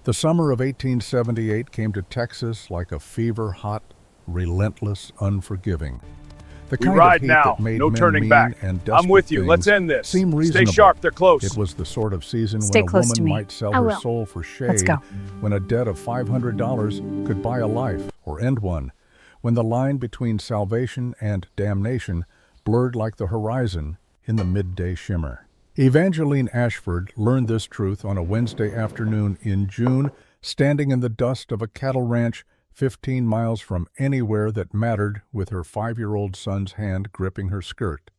The summer of 1878 came to Texas like a fever-hot, relentless, unforgiving. The We kind of ride heat now. that made No men turning mean back. and desperate I'm with you. Let's things end this. seem Stay reasonable. sharp. They're close. It was the sort of season Stay when a close to woman me. might sell I her will. soul for Let's shade, go. when a debt of $500 could buy a life or end one, when the line between salvation and damnation blurred like the horizon in the midday shimmer. Evangeline Ashford learned this truth on a Wednesday afternoon in June, standing in the dust of a cattle ranch 15 miles from anywhere that mattered, with her 5-year-old son's hand gripping her skirt,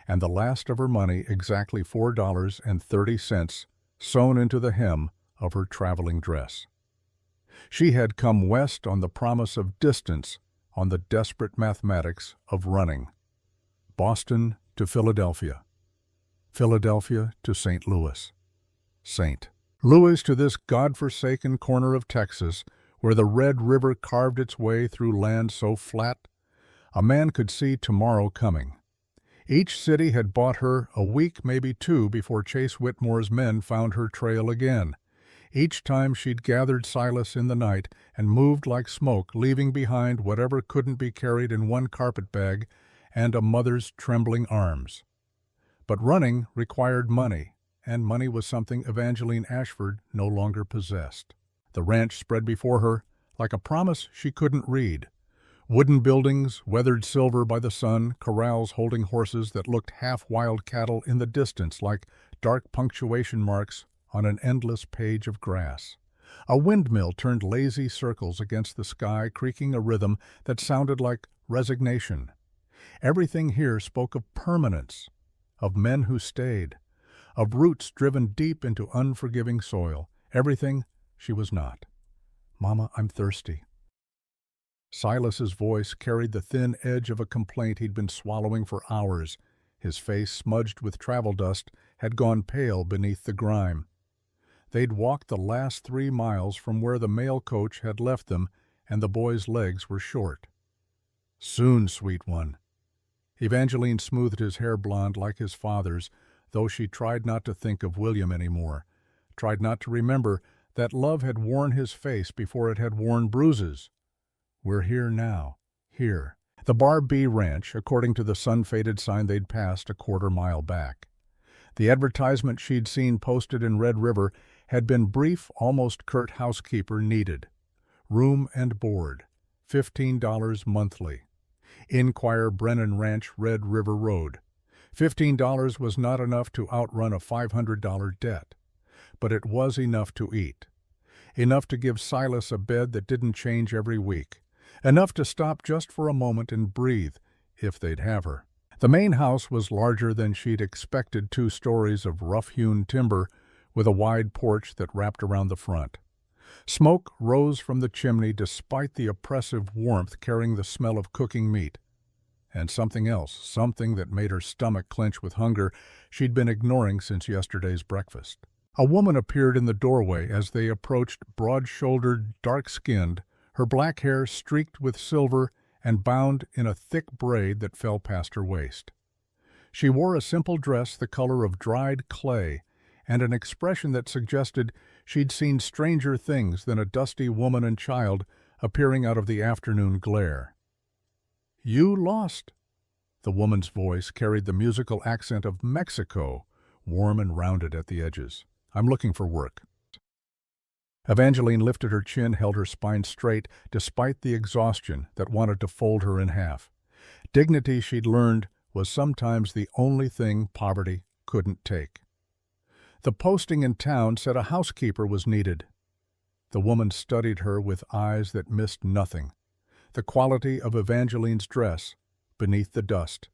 and the last of her money, exactly $4.30, sewn into the hem of her traveling dress. She had come west on the promise of distance, on the desperate mathematics of running. Boston to Philadelphia. Philadelphia to St. Louis. St. Louis to this God-forsaken corner of Texas, where the Red River carved its way through land so flat a man could see tomorrow coming. Each city had bought her a week, maybe two, before Chase Whitmore's men found her trail again. Each time she'd gathered Silas in the night and moved like smoke, leaving behind whatever couldn't be carried in one carpetbag and a mother's trembling arms. But running required money, and money was something Evangeline Ashford no longer possessed. The ranch spread before her like a promise she couldn't read. Wooden buildings, weathered silver by the sun, corrals holding horses that looked half wild cattle in the distance like dark punctuation marks on an endless page of grass. A windmill turned lazy circles against the sky, creaking a rhythm that sounded like resignation. Everything here spoke of permanence, of men who stayed, of roots driven deep into unforgiving soil. Everything she was not. "Mama, I'm thirsty." Silas's voice carried the thin edge of a complaint he'd been swallowing for hours. His face, smudged with travel dust, had gone pale beneath the grime. They'd walked the last 3 miles from where the mail coach had left them, and the boy's legs were short. "Soon, sweet one." Evangeline smoothed his hair blonde like his father's, though she tried not to think of William anymore, tried not to remember that love had worn his face before it had worn bruises. "We're here now, here." The Bar B Ranch, according to the sun-faded sign they'd passed a quarter-mile back. The advertisement she'd seen posted in Red River had been brief, almost curt housekeeper needed. Room and board, $15 monthly. Inquire Brennan Ranch, Red River Road. $15 was not enough to outrun a $500 debt, but it was enough to eat. Enough to give Silas a bed that didn't change every week. Enough to stop just for a moment and breathe, if they'd have her. The main house was larger than she'd expected, 2 stories of rough-hewn timber with a wide porch that wrapped around the front. Smoke rose from the chimney despite the oppressive warmth carrying the smell of cooking meat. And something else, something that made her stomach clench with hunger, she'd been ignoring since yesterday's breakfast. A woman appeared in the doorway as they approached, broad-shouldered, dark-skinned, her black hair streaked with silver and bound in a thick braid that fell past her waist. She wore a simple dress the color of dried clay and an expression that suggested she'd seen stranger things than a dusty woman and child appearing out of the afternoon glare. "You lost." The woman's voice carried the musical accent of Mexico, warm and rounded at the edges. "I'm looking for work." Evangeline lifted her chin, held her spine straight, despite the exhaustion that wanted to fold her in half. Dignity, she'd learned, was sometimes the only thing poverty couldn't take. The posting in town said a housekeeper was needed. The woman studied her with eyes that missed nothing. The quality of Evangeline's dress beneath the dust.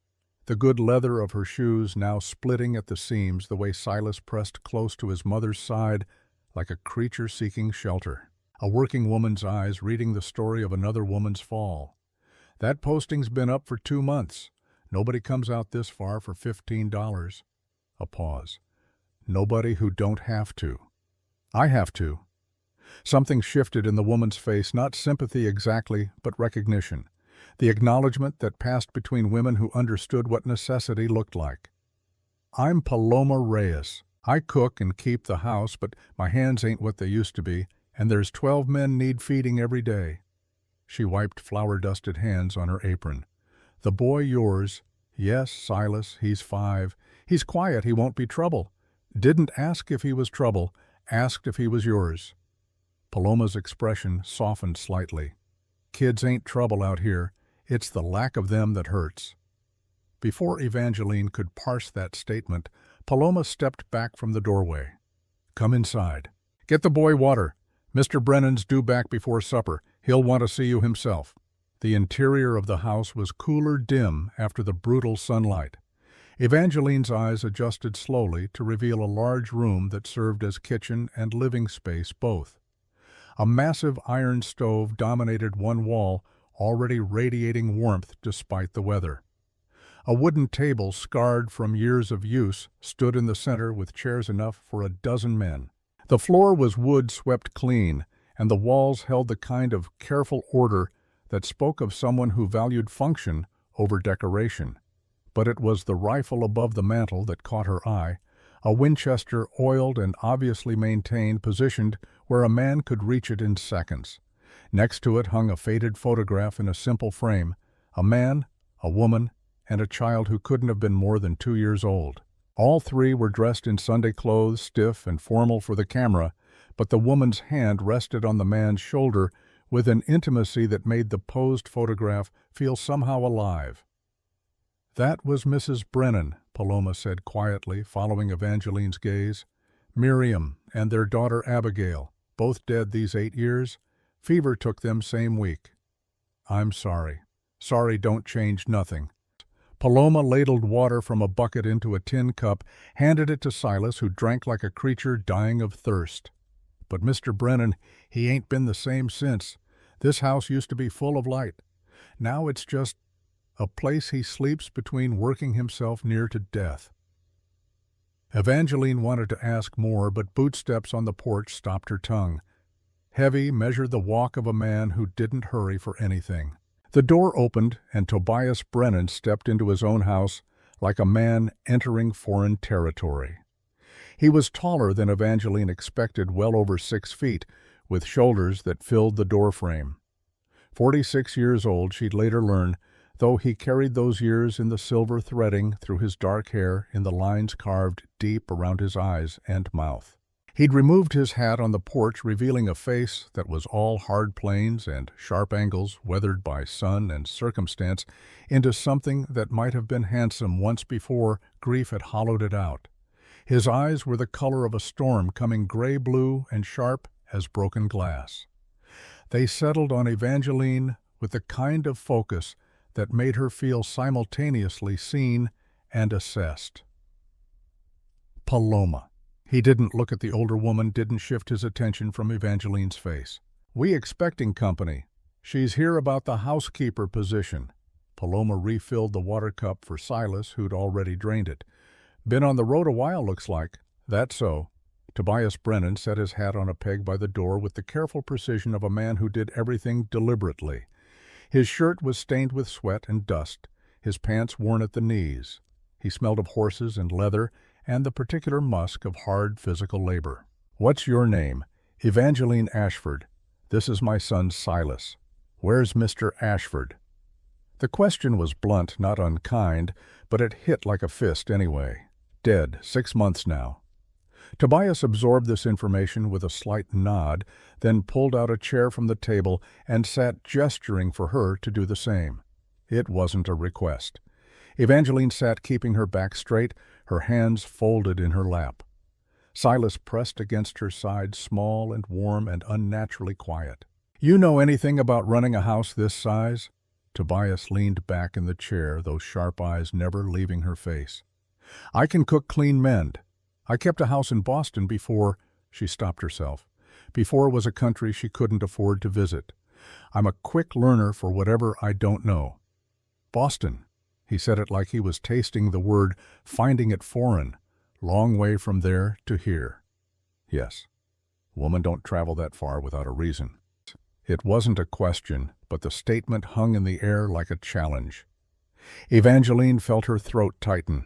The good leather of her shoes now splitting at the seams, the way Silas pressed close to his mother's side like a creature seeking shelter. A working woman's eyes reading the story of another woman's fall. "That posting's been up for 2 months. Nobody comes out this far for $15. A pause. "Nobody who don't have to." "I have to." Something shifted in the woman's face, not sympathy exactly, but recognition. The acknowledgement that passed between women who understood what necessity looked like. "I'm Paloma Reyes. I cook and keep the house, but my hands ain't what they used to be. and there's 12 men need feeding every day." She wiped flour-dusted hands on her apron. "The boy yours—" "Yes, Silas, he's 5. He's quiet, he won't be trouble." "Didn't ask if he was trouble, asked if he was yours." Paloma's expression softened slightly. "Kids ain't trouble out here. It's the lack of them that hurts." Before Evangeline could parse that statement, Paloma stepped back from the doorway. "Come inside. Get the boy water. Mr. Brennan's due back before supper. He'll want to see you himself." The interior of the house was cooler dim after the brutal sunlight. Evangeline's eyes adjusted slowly to reveal a large room that served as kitchen and living space both. A massive iron stove dominated one wall, already radiating warmth despite the weather. A wooden table, scarred from years of use, stood in the center with chairs enough for a dozen men. The floor was wood swept clean, and the walls held the kind of careful order that spoke of someone who valued function over decoration. But it was the rifle above the mantel that caught her eye, a Winchester oiled and obviously maintained, positioned where a man could reach it in seconds. Next to it hung a faded photograph in a simple frame, a man, a woman, and a child who couldn't have been more than 2 years old. All three were dressed in Sunday clothes, stiff and formal for the camera, but the woman's hand rested on the man's shoulder with an intimacy that made the posed photograph feel somehow alive. "That was Mrs. Brennan," Paloma said quietly, following Evangeline's gaze. "Miriam and their daughter Abigail, both dead these 8 years. Fever took them same week." "I'm sorry. Sorry don't change nothing." Paloma ladled water from a bucket into a tin cup, handed it to Silas, who drank like a creature dying of thirst. "But Mr. Brennan, he ain't been the same since. This house used to be full of light. Now it's just a place he sleeps between, working himself near to death." Evangeline wanted to ask more, but bootsteps on the porch stopped her tongue. Heavy, measured the walk of a man who didn't hurry for anything. The door opened, and Tobias Brennan stepped into his own house like a man entering foreign territory. He was taller than Evangeline expected, well over 6 feet, with shoulders that filled the doorframe. 46 years old, she'd later learn, though he carried those years in the silver threading through his dark hair, in the lines carved deep around his eyes and mouth. He'd removed his hat on the porch, revealing a face that was all hard planes and sharp angles, weathered by sun and circumstance, into something that might have been handsome once before grief had hollowed it out. His eyes were the color of a storm, coming gray-blue and sharp as broken glass. They settled on Evangeline with the kind of focus that made her feel simultaneously seen and assessed. Paloma. He didn't look at the older woman, didn't shift his attention from Evangeline's face. "We expecting company. She's here about the housekeeper position." Paloma refilled the water cup for Silas, who'd already drained it. "Been on the road a while, looks like." "That's so." Tobias Brennan set his hat on a peg by the door with the careful precision of a man who did everything deliberately. His shirt was stained with sweat and dust, his pants worn at the knees. He smelled of horses and leather and the particular musk of hard physical labor. "What's your name?" "Evangeline Ashford. This is my son Silas." "Where's Mr. Ashford?" The question was blunt, not unkind, but it hit like a fist anyway. "Dead, 6 months now." Tobias absorbed this information with a slight nod, then pulled out a chair from the table and sat gesturing for her to do the same. It wasn't a request. Evangeline sat keeping her back straight, her hands folded in her lap. Silas pressed against her side, small and warm and unnaturally quiet. "You know anything about running a house this size?" Tobias leaned back in the chair, those sharp eyes never leaving her face. "I can cook, clean, mend. I kept a house in Boston before—" She stopped herself. Before was a country she couldn't afford to visit. "I'm a quick learner for whatever I don't know." "Boston." He said it like he was tasting the word, finding it foreign. "Long way from there to here." "Yes. Woman don't travel that far without a reason." It wasn't a question, but the statement hung in the air like a challenge. Evangeline felt her throat tighten.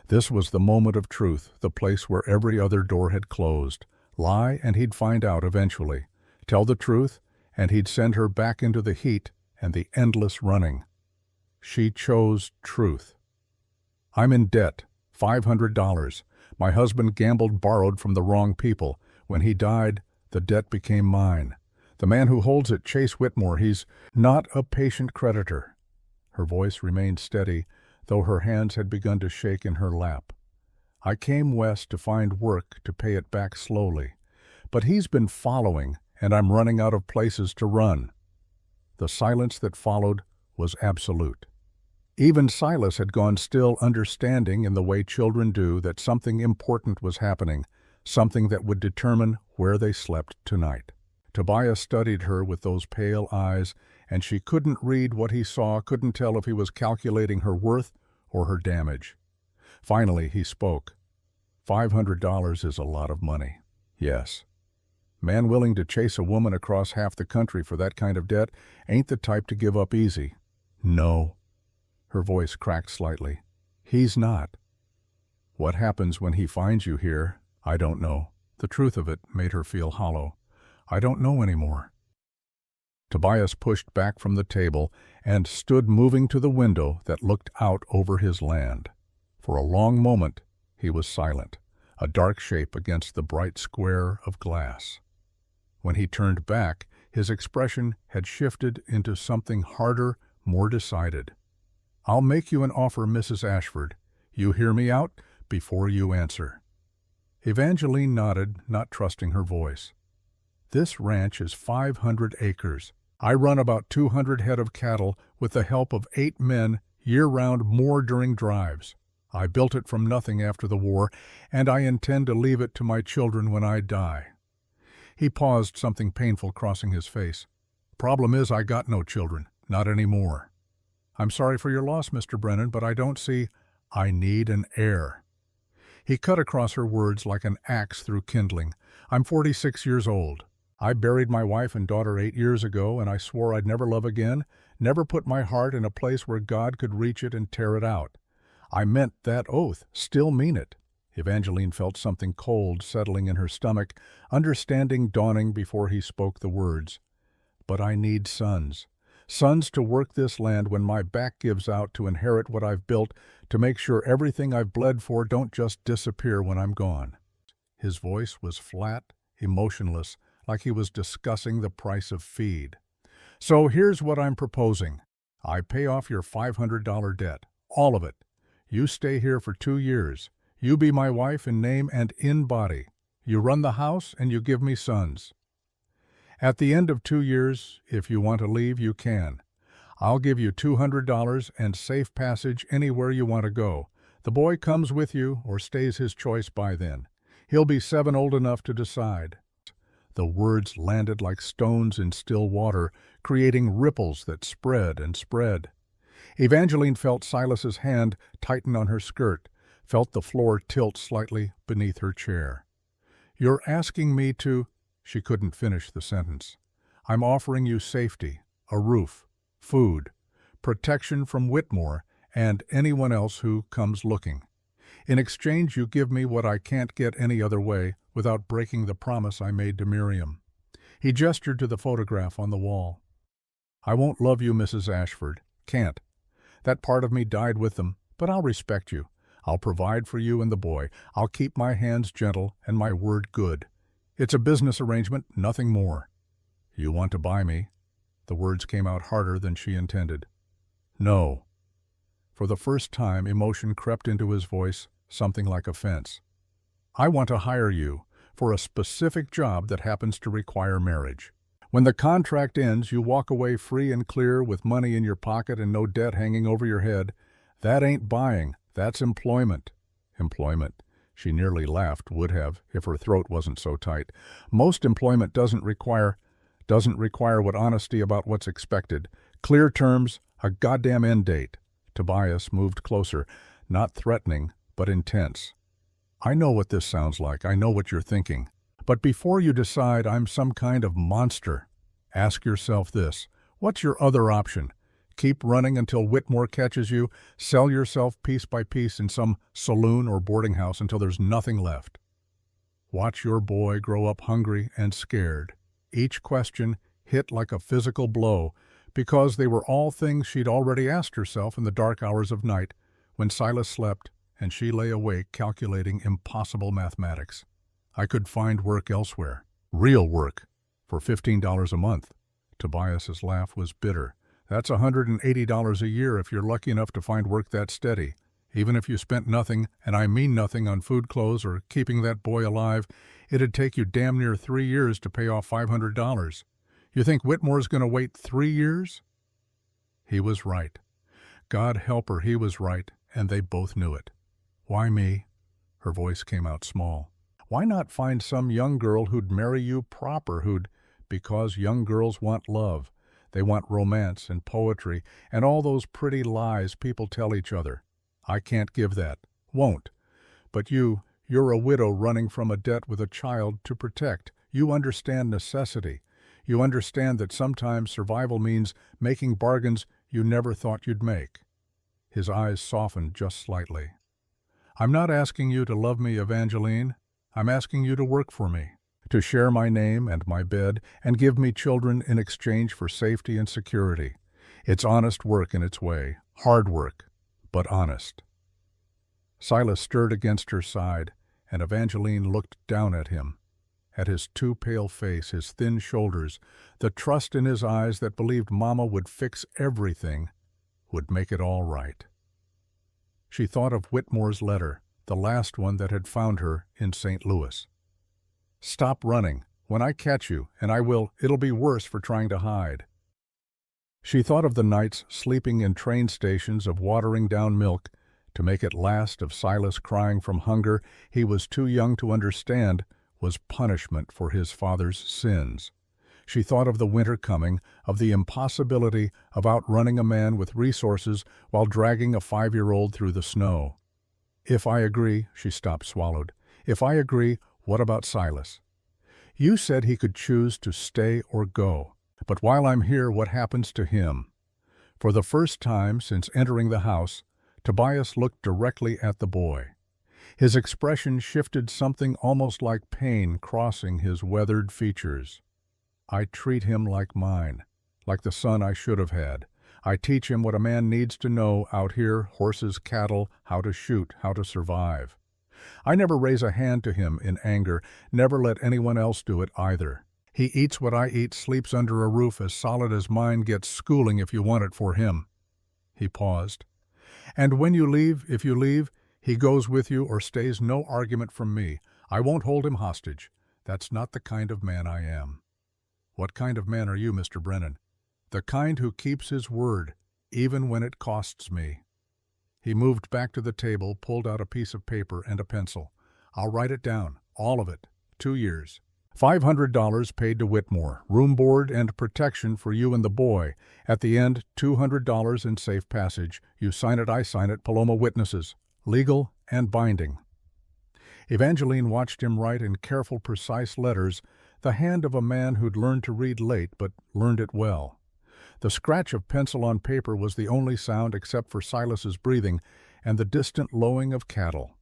This was the moment of truth, the place where every other door had closed. Lie, and he'd find out eventually. Tell the truth, and he'd send her back into the heat and the endless running. She chose truth. I'm in debt, $500. My husband gambled, borrowed from the wrong people. When he died, the debt became mine. The man who holds it, Chase Whitmore, he's not a patient creditor. Her voice remained steady, though her hands had begun to shake in her lap. I came west to find work to pay it back slowly. But he's been following, and I'm running out of places to run. The silence that followed was absolute. Even Silas had gone still, understanding in the way children do that something important was happening, something that would determine where they slept tonight. Tobias studied her with those pale eyes, and she couldn't read what he saw, couldn't tell if he was calculating her worth or her damage. Finally, he spoke. $500 is a lot of money. Yes. Man willing to chase a woman across half the country for that kind of debt ain't the type to give up easy. No. Her voice cracked slightly. He's not. What happens when he finds you here, I don't know. The truth of it made her feel hollow. I don't know anymore. Tobias pushed back from the table and stood moving to the window that looked out over his land. For a long moment he was silent, a dark shape against the bright square of glass. When he turned back, his expression had shifted into something harder, more decided. I'll make you an offer, Mrs. Ashford. You hear me out before you answer. Evangeline nodded, not trusting her voice. This ranch is 500 acres. I run about 200 head of cattle with the help of 8 men year-round, more during drives. I built it from nothing after the war, and I intend to leave it to my children when I die. He paused, something painful crossing his face. Problem is, I got no children, not anymore. I'm sorry for your loss, Mr. Brennan, but I don't see. I need an heir. He cut across her words like an axe through kindling. I'm 46 years old. I buried my wife and daughter 8 years ago, and I swore I'd never love again, never put my heart in a place where God could reach it and tear it out. I meant that oath, still mean it. Evangeline felt something cold settling in her stomach, understanding dawning before he spoke the words. But I need sons. Sons to work this land when my back gives out, to inherit what I've built, to make sure everything I've bled for don't just disappear when I'm gone. His voice was flat, emotionless, like he was discussing the price of feed. So here's what I'm proposing. I pay off your $500 debt, all of it. You stay here for 2 years. You be my wife in name and in body. You run the house and you give me sons. At the end of 2 years, if you want to leave, you can. I'll give you $200 and safe passage anywhere you want to go. The boy comes with you or stays his choice by then. He'll be 7, old enough to decide. The words landed like stones in still water, creating ripples that spread and spread. Evangeline felt Silas's hand tighten on her skirt, felt the floor tilt slightly beneath her chair. You're asking me to... She couldn't finish the sentence. I'm offering you safety, a roof, food, protection from Whitmore and anyone else who comes looking. In exchange, you give me what I can't get any other way without breaking the promise I made to Miriam. He gestured to the photograph on the wall. I won't love you, Mrs. Ashford. Can't. That part of me died with them, but I'll respect you. I'll provide for you and the boy. I'll keep my hands gentle and my word good. It's a business arrangement, nothing more. You want to buy me? The words came out harder than she intended. No. For the first time, emotion crept into his voice, something like offense. I want to hire you for a specific job that happens to require marriage. When the contract ends, you walk away free and clear with money in your pocket and no debt hanging over your head. That ain't buying, that's employment. Employment. She nearly laughed, would have, if her throat wasn't so tight. Most employment doesn't require what honesty about what's expected. Clear terms, a goddamn end date. Tobias moved closer, not threatening, but intense. I know what this sounds like. I know what you're thinking. But before you decide I'm some kind of monster, ask yourself this. What's your other option? Keep running until Whitmore catches you, sell yourself piece by piece in some saloon or boarding house until there's nothing left. Watch your boy grow up hungry and scared. Each question hit like a physical blow, because they were all things she'd already asked herself in the dark hours of night, when Silas slept and she lay awake calculating impossible mathematics. I could find work elsewhere, real work, for $15 a month. Tobias's laugh was bitter. That's $180 a year if you're lucky enough to find work that steady. Even if you spent nothing, and I mean nothing, on food, clothes, or keeping that boy alive, it'd take you damn near 3 years to pay off $500. You think Whitmore's going to wait 3 years? He was right. God help her, he was right, and they both knew it. Why me? Her voice came out small. Why not find some young girl who'd marry you proper, because young girls want love. They want romance and poetry and all those pretty lies people tell each other. I can't give that. Won't. But you're a widow running from a debt with a child to protect. You understand necessity. You understand that sometimes survival means making bargains you never thought you'd make. His eyes softened just slightly. I'm not asking you to love me, Evangeline. I'm asking you to work for me, to share my name and my bed and give me children in exchange for safety and security. It's honest work in its way, hard work, but honest. Silas stirred against her side, and Evangeline looked down at him, at his too pale face, his thin shoulders, the trust in his eyes that believed Mama would fix everything, would make it all right. She thought of Whitmore's letter, the last one that had found her in St. Louis. Stop running. When I catch you, and I will, it'll be worse for trying to hide. She thought of the nights sleeping in train stations, of watering down milk to make it last, of Silas crying from hunger he was too young to understand was punishment for his father's sins. She thought of the winter coming, of the impossibility of outrunning a man with resources while dragging a 5-year-old through the snow. If I agree, she stopped, swallowed. If I agree, what about Silas? You said he could choose to stay or go. But while I'm here, what happens to him? For the first time since entering the house, Tobias looked directly at the boy. His expression shifted, something almost like pain crossing his weathered features. I treat him like mine, like the son I should have had. I teach him what a man needs to know out here, horses, cattle, how to shoot, how to survive. I never raise a hand to him in anger, never let anyone else do it either. He eats what I eat, sleeps under a roof as solid as mine, gets schooling if you want it for him. He paused. And when you leave, if you leave, he goes with you or stays, no argument from me. I won't hold him hostage. That's not the kind of man I am. What kind of man are you, Mr. Brennan? The kind who keeps his word, even when it costs me. He moved back to the table, pulled out a piece of paper and a pencil. I'll write it down, all of it, 2 years. $500 paid to Whitmore, room, board, and protection for you and the boy. At the end, $200 in safe passage. You sign it, I sign it, Paloma witnesses. Legal and binding. Evangeline watched him write in careful, precise letters, the hand of a man who'd learned to read late but learned it well. The scratch of pencil on paper was the only sound except for Silas's breathing and the distant lowing of cattle.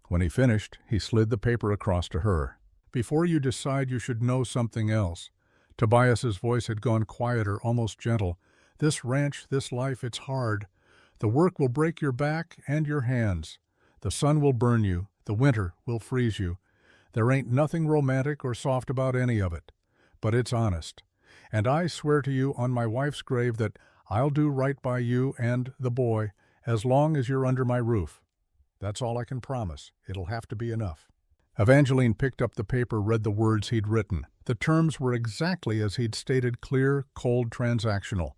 When he finished, he slid the paper across to her. Before you decide, you should know something else. Tobias's voice had gone quieter, almost gentle. This ranch, this life, it's hard. The work will break your back and your hands. The sun will burn you. The winter will freeze you. There ain't nothing romantic or soft about any of it. But it's honest. And I swear to you on my wife's grave that I'll do right by you and the boy as long as you're under my roof. That's all I can promise. It'll have to be enough. Evangeline picked up the paper, read the words he'd written. The terms were exactly as he'd stated, clear, cold, transactional.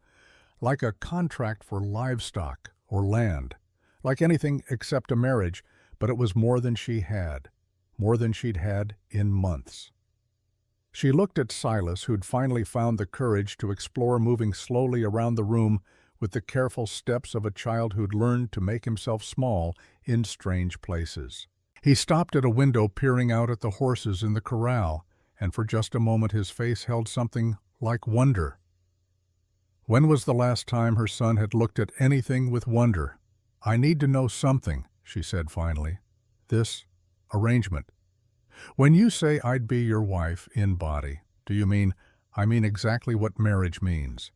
Like a contract for livestock or land. Like anything except a marriage, but it was more than she had. More than she'd had in months. She looked at Silas, who'd finally found the courage to explore, moving slowly around the room with the careful steps of a child who'd learned to make himself small in strange places. He stopped at a window, peering out at the horses in the corral, and for just a moment his face held something like wonder. When was the last time her son had looked at anything with wonder? I need to know something, she said finally. This arrangement. When you say I'd be your wife in body, do you mean I mean exactly what marriage means."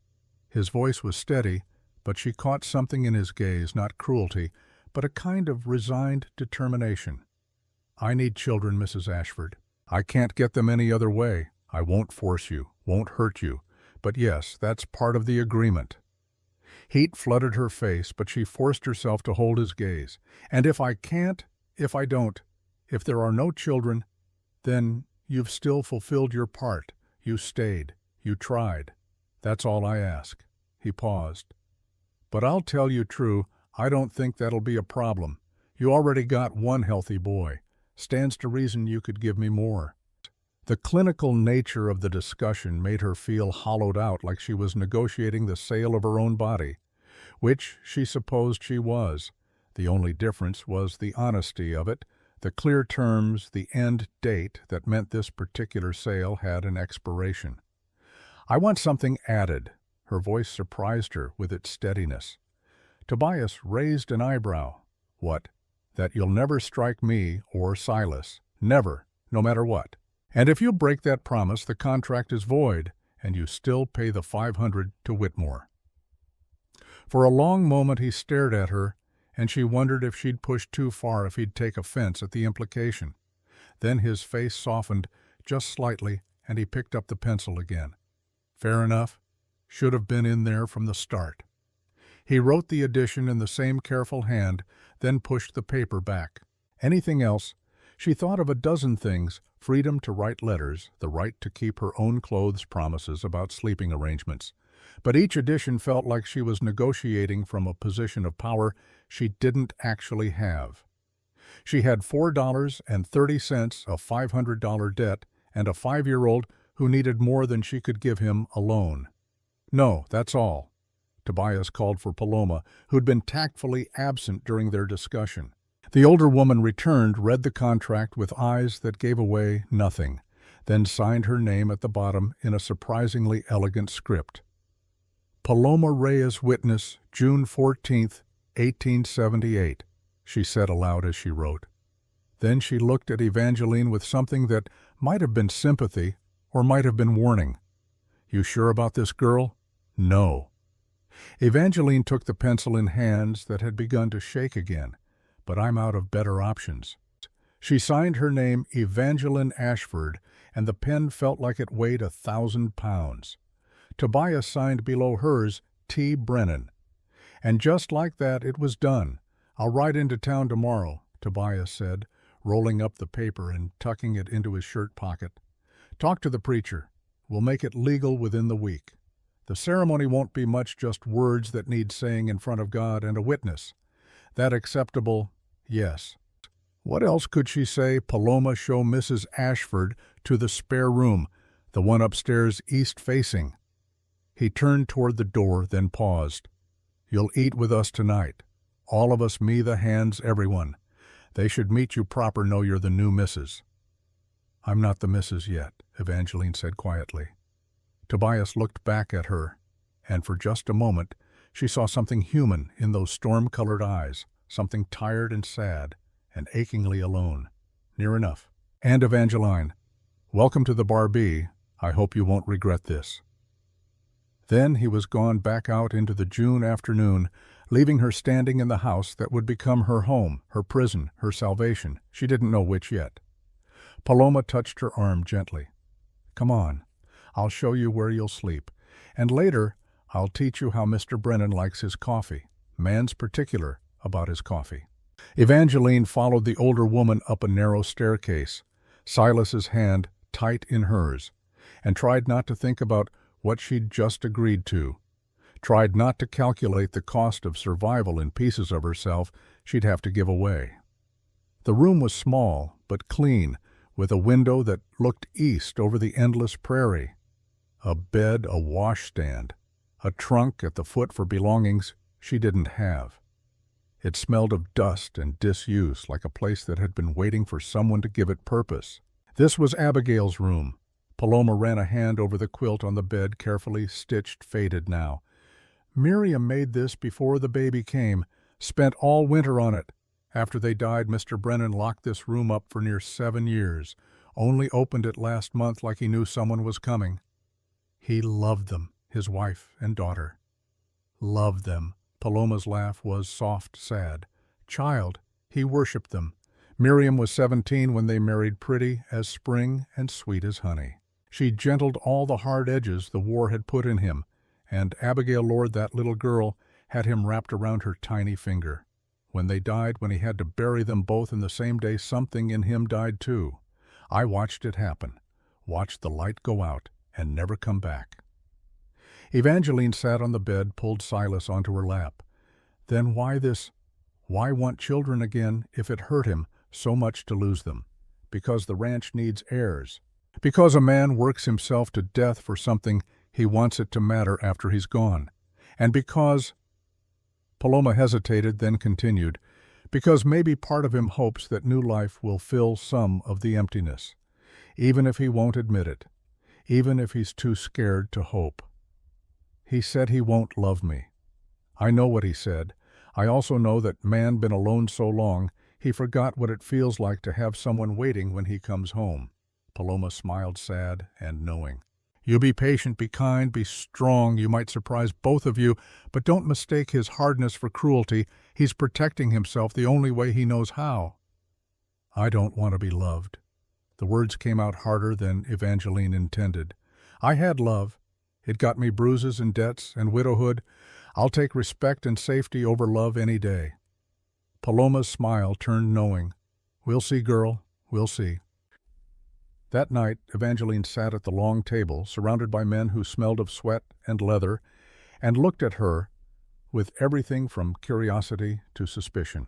His voice was steady, but she caught something in his gaze, not cruelty, but a kind of resigned determination. "I need children, Mrs. Ashford. I can't get them any other way. I won't force you, won't hurt you. But yes, that's part of the agreement." Heat flooded her face, but she forced herself to hold his gaze. "And if I can't, if I don't, if there are no children, then you've still fulfilled your part. You stayed. You tried. That's all I ask." He paused. "But I'll tell you true, I don't think that'll be a problem. You already got one healthy boy. Stands to reason you could give me more." The clinical nature of the discussion made her feel hollowed out, like she was negotiating the sale of her own body, which she supposed she was. The only difference was the honesty of it, the clear terms, the end date that meant this particular sale had an expiration. "I want something added." Her voice surprised her with its steadiness. Tobias raised an eyebrow. "What?" "That you'll never strike me or Silas. Never, no matter what. And if you break that promise, the contract is void, and you still pay the $500 to Whitmore." For a long moment he stared at her, and she wondered if she'd push too far, if he'd take offense at the implication. Then his face softened just slightly, and he picked up the pencil again. "Fair enough. Should have been in there from the start." He wrote the addition in the same careful hand, then pushed the paper back. Anything else? She thought of a dozen things: freedom to write letters, the right to keep her own clothes, promises about sleeping arrangements. But each addition felt like she was negotiating from a position of power she didn't actually have. She had $4.30, a $500 debt, and a 5-year-old who needed more than she could give him alone. "No, that's all." Tobias called for Paloma, who'd been tactfully absent during their discussion. The older woman returned, read the contract with eyes that gave away nothing, then signed her name at the bottom in a surprisingly elegant script. "Paloma Reyes, witness, June 14th, 1878, she said aloud as she wrote. Then she looked at Evangeline with something that might have been sympathy or might have been warning. "You sure about this, girl?" "No." Evangeline took the pencil in hands that had begun to shake again. "But I'm out of better options." She signed her name Evangeline Ashford, and the pen felt like it weighed 1,000 pounds. Tobias signed below hers T. Brennan. And just like that, it was done. "I'll ride into town tomorrow," Tobias said, rolling up the paper and tucking it into his shirt pocket. "Talk to the preacher. We'll make it legal within the week. The ceremony won't be much, just words that need saying in front of God and a witness. That acceptable? Yes." What else could she say? Paloma, show Mrs. Ashford to the spare room, the one upstairs east-facing. He turned toward the door, then paused. "You'll eat with us tonight. All of us, me, the hands, everyone. They should meet you proper, know you're the new missus." "I'm not the missus yet," Evangeline said quietly. Tobias looked back at her, and for just a moment she saw something human in those storm-colored eyes, something tired and sad, and achingly alone. Near enough. "And Evangeline, welcome to the Barbie. I hope you won't regret this." Then he was gone back out into the June afternoon, leaving her standing in the house that would become her home, her prison, her salvation. She didn't know which yet. Paloma touched her arm gently. "Come on. I'll show you where you'll sleep. And later, I'll teach you how Mr. Brennan likes his coffee. Man's particular about his coffee." Evangeline followed the older woman up a narrow staircase, Silas's hand tight in hers, and tried not to think about what she'd just agreed to. Tried not to calculate the cost of survival in pieces of herself she'd have to give away. The room was small, but clean, with a window that looked east over the endless prairie. A bed, a washstand, a trunk at the foot for belongings she didn't have. It smelled of dust and disuse, like a place that had been waiting for someone to give it purpose. This was Abigail's room. Paloma ran a hand over the quilt on the bed, carefully stitched, faded now. "Miriam made this before the baby came, spent all winter on it. After they died, Mr. Brennan locked this room up for near 7 years, only opened it last month like he knew someone was coming." He loved them, his wife and daughter. Loved them. Paloma's laugh was soft, sad. Child, he worshipped them. Miriam was 17 when they married, pretty as spring and sweet as honey. She gentled all the hard edges the war had put in him, and Abigail Lord, that little girl, had him wrapped around her tiny finger. When they died, when he had to bury them both in the same day, something in him died too. I watched it happen, watched the light go out and never come back. Evangeline sat on the bed, pulled Silas onto her lap. Then why this? Why want children again if it hurt him so much to lose them? Because the ranch needs heirs. Because a man works himself to death for something he wants it to matter after he's gone. And because— Paloma hesitated, then continued, because maybe part of him hopes that new life will fill some of the emptiness, even if he won't admit it, even if he's too scared to hope. He said he won't love me. I know what he said. I also know that man been alone so long, he forgot what it feels like to have someone waiting when he comes home. Paloma smiled, sad and knowing. You be patient, be kind, be strong. You might surprise both of you, but don't mistake his hardness for cruelty. He's protecting himself the only way he knows how. I don't want to be loved. The words came out harder than Evangeline intended. I had love. It got me bruises and debts and widowhood. I'll take respect and safety over love any day. Paloma's smile turned knowing. We'll see, girl, we'll see. That night, Evangeline sat at the long table, surrounded by men who smelled of sweat and leather, and looked at her with everything from curiosity to suspicion.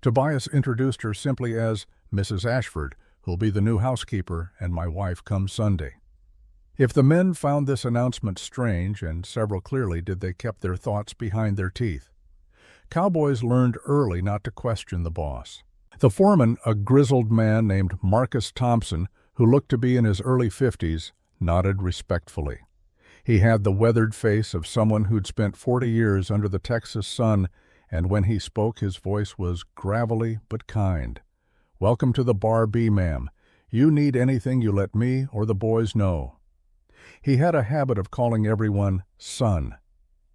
Tobias introduced her simply as Mrs. Ashford, who'll be the new housekeeper and my wife come Sunday. If the men found this announcement strange, and several clearly did, they kept their thoughts behind their teeth. Cowboys learned early not to question the boss. The foreman, a grizzled man named Marcus Thompson, who looked to be in his early 50s, nodded respectfully. He had the weathered face of someone who'd spent 40 years under the Texas sun, and when he spoke his voice was gravelly but kind. Welcome to the Bar B, ma'am. You need anything, you let me or the boys know. He had a habit of calling everyone son,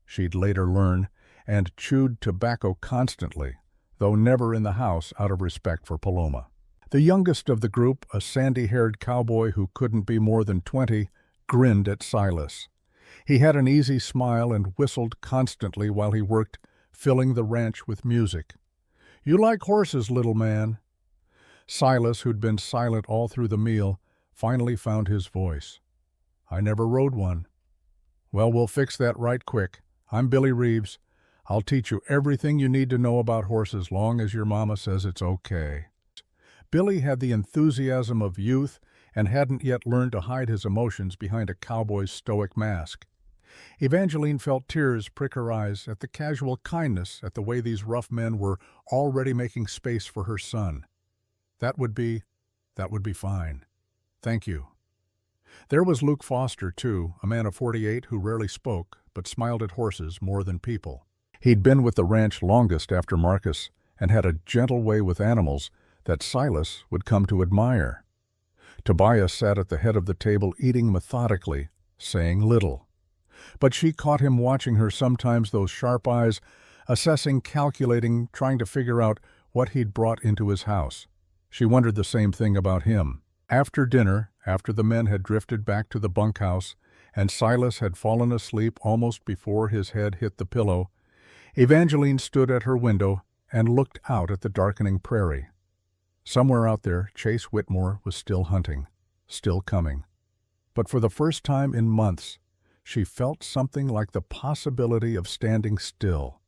she'd later learn, and chewed tobacco constantly, though never in the house out of respect for Paloma. The youngest of the group, a sandy-haired cowboy who couldn't be more than 20, grinned at Silas. He had an easy smile and whistled constantly while he worked, filling the ranch with music. You like horses, little man? Silas, who'd been silent all through the meal, finally found his voice. I never rode one. Well, we'll fix that right quick. I'm Billy Reeves. I'll teach you everything you need to know about horses, long as your mama says it's okay. Billy had the enthusiasm of youth and hadn't yet learned to hide his emotions behind a cowboy's stoic mask. Evangeline felt tears prick her eyes at the casual kindness, at the way these rough men were already making space for her son. That would be fine. Thank you. There was Luke Foster, too, a man of 48 who rarely spoke, but smiled at horses more than people. He'd been with the ranch longest after Marcus, and had a gentle way with animals that Silas would come to admire. Tobias sat at the head of the table eating methodically, saying little. But she caught him watching her sometimes, those sharp eyes, assessing, calculating, trying to figure out what he'd brought into his house. She wondered the same thing about him. After dinner, after the men had drifted back to the bunkhouse, and Silas had fallen asleep almost before his head hit the pillow, Evangeline stood at her window and looked out at the darkening prairie. Somewhere out there, Chase Whitmore was still hunting, still coming. But for the first time in months, she felt something like the possibility of standing still,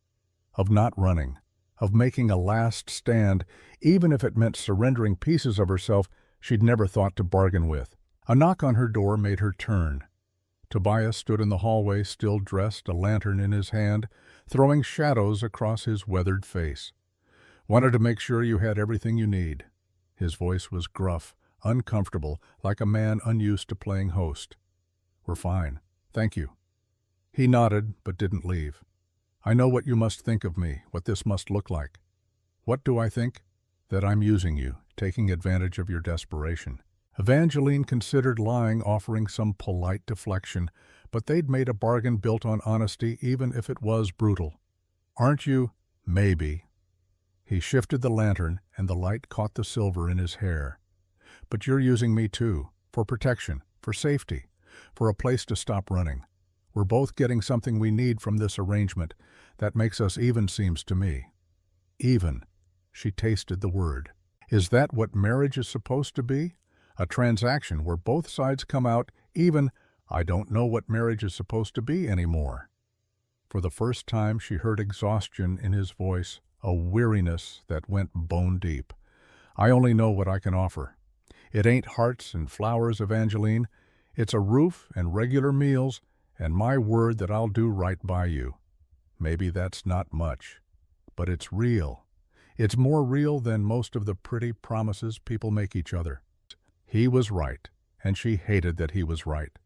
of not running, of making a last stand, even if it meant surrendering pieces of herself she'd never thought to bargain with. A knock on her door made her turn. Tobias stood in the hallway, still dressed, a lantern in his hand, throwing shadows across his weathered face. Wanted to make sure you had everything you need. His voice was gruff, uncomfortable, like a man unused to playing host. We're fine. Thank you. He nodded, but didn't leave. I know what you must think of me, what this must look like. What do I think? That I'm using you, taking advantage of your desperation. Evangeline considered lying, offering some polite deflection, but they'd made a bargain built on honesty, even if it was brutal. "Aren't you?" "Maybe." He shifted the lantern, and the light caught the silver in his hair. "But you're using me too, for protection, for safety, for a place to stop running. We're both getting something we need from this arrangement. That makes us even, seems to me." Even. She tasted the word. Is that what marriage is supposed to be? A transaction where both sides come out even? I don't know what marriage is supposed to be anymore. For the first time she heard exhaustion in his voice, a weariness that went bone deep. "I only know what I can offer. It ain't hearts and flowers, Evangeline. It's a roof and regular meals and my word that I'll do right by you. Maybe that's not much, but it's real. It's more real than most of the pretty promises people make each other." He was right, and she hated that he was right.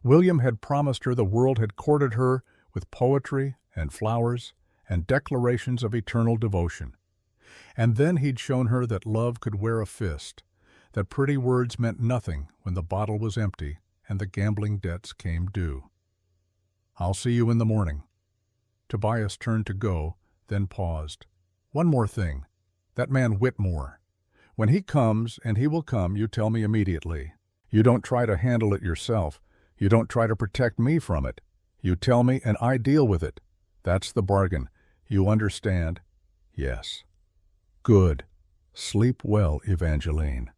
William had promised her the world, had courted her with poetry and flowers and declarations of eternal devotion. And then he'd shown her that love could wear a fist, that pretty words meant nothing when the bottle was empty and the gambling debts came due. "I'll see you in the morning." Tobias turned to go, then paused. "One more thing. That man Whitmore. When he comes, and he will come, you tell me immediately. You don't try to handle it yourself. You don't try to protect me from it. You tell me, and I deal with it. That's the bargain. You understand?" "Yes." "Good. Sleep well, Evangeline."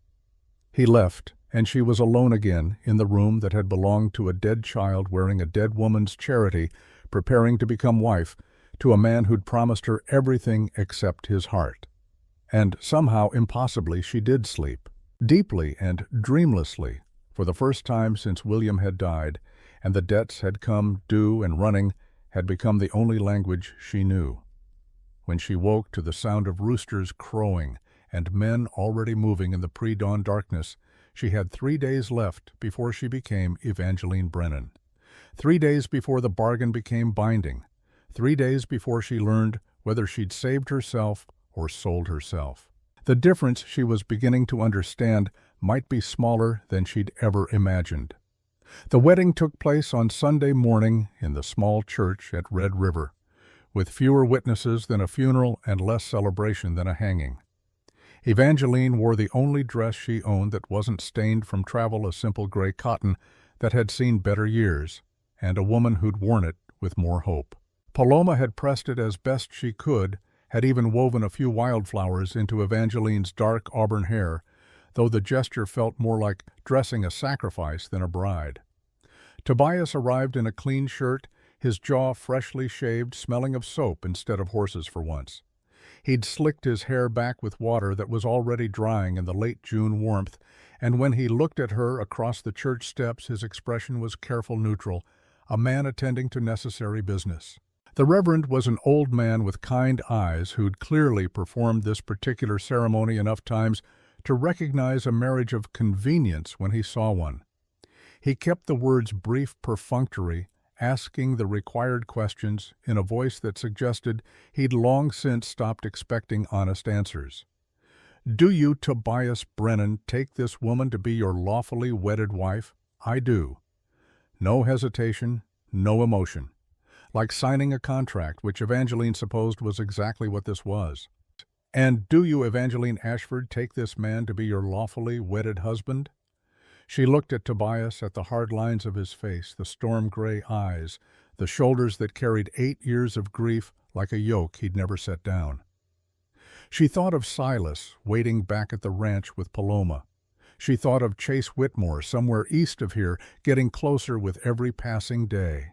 He left, and she was alone again in the room that had belonged to a dead child wearing a dead woman's charity, preparing to become wife to a man who'd promised her everything except his heart. And somehow, impossibly, she did sleep, deeply and dreamlessly, for the first time since William had died, and the debts had come due and running had become the only language she knew. When she woke to the sound of roosters crowing and men already moving in the pre-dawn darkness, she had 3 days left before she became Evangeline Brennan. 3 days before the bargain became binding. 3 days before she learned whether she'd saved herself or sold herself. The difference, she was beginning to understand, might be smaller than she'd ever imagined. The wedding took place on Sunday morning in the small church at Red River, with fewer witnesses than a funeral and less celebration than a hanging. Evangeline wore the only dress she owned that wasn't stained from travel, a simple gray cotton that had seen better years, and a woman who'd worn it with more hope. Paloma had pressed it as best she could, had even woven a few wildflowers into Evangeline's dark auburn hair, though the gesture felt more like dressing a sacrifice than a bride. Tobias arrived in a clean shirt, his jaw freshly shaved, smelling of soap instead of horses for once. He'd slicked his hair back with water that was already drying in the late June warmth, and when he looked at her across the church steps, his expression was careful, neutral, a man attending to necessary business. The Reverend was an old man with kind eyes who'd clearly performed this particular ceremony enough times to recognize a marriage of convenience when he saw one. He kept the words brief, perfunctory, asking the required questions in a voice that suggested he'd long since stopped expecting honest answers. "Do you, Tobias Brennan, take this woman to be your lawfully wedded wife?" "I do." No hesitation, no emotion. Like signing a contract, which Evangeline supposed was exactly what this was. "And do you, Evangeline Ashford, take this man to be your lawfully wedded husband?" She looked at Tobias, at the hard lines of his face, the storm-gray eyes, the shoulders that carried 8 years of grief like a yoke he'd never set down. She thought of Silas waiting back at the ranch with Paloma. She thought of Chase Whitmore somewhere east of here, getting closer with every passing day.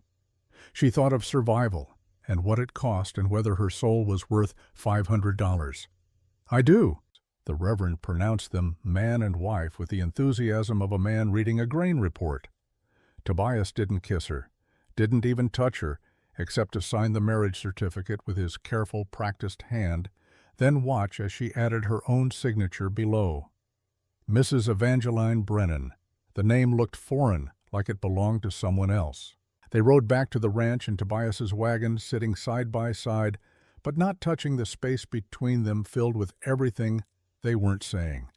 She thought of survival and what it cost and whether her soul was worth $500. "I do." The Reverend pronounced them man and wife with the enthusiasm of a man reading a grain report. Tobias didn't kiss her, didn't even touch her, except to sign the marriage certificate with his careful, practiced hand, then watch as she added her own signature below. Mrs. Evangeline Brennan. The name looked foreign, like it belonged to someone else. They rode back to the ranch in Tobias's wagon, sitting side by side, but not touching the space between them filled with everything they weren't saying.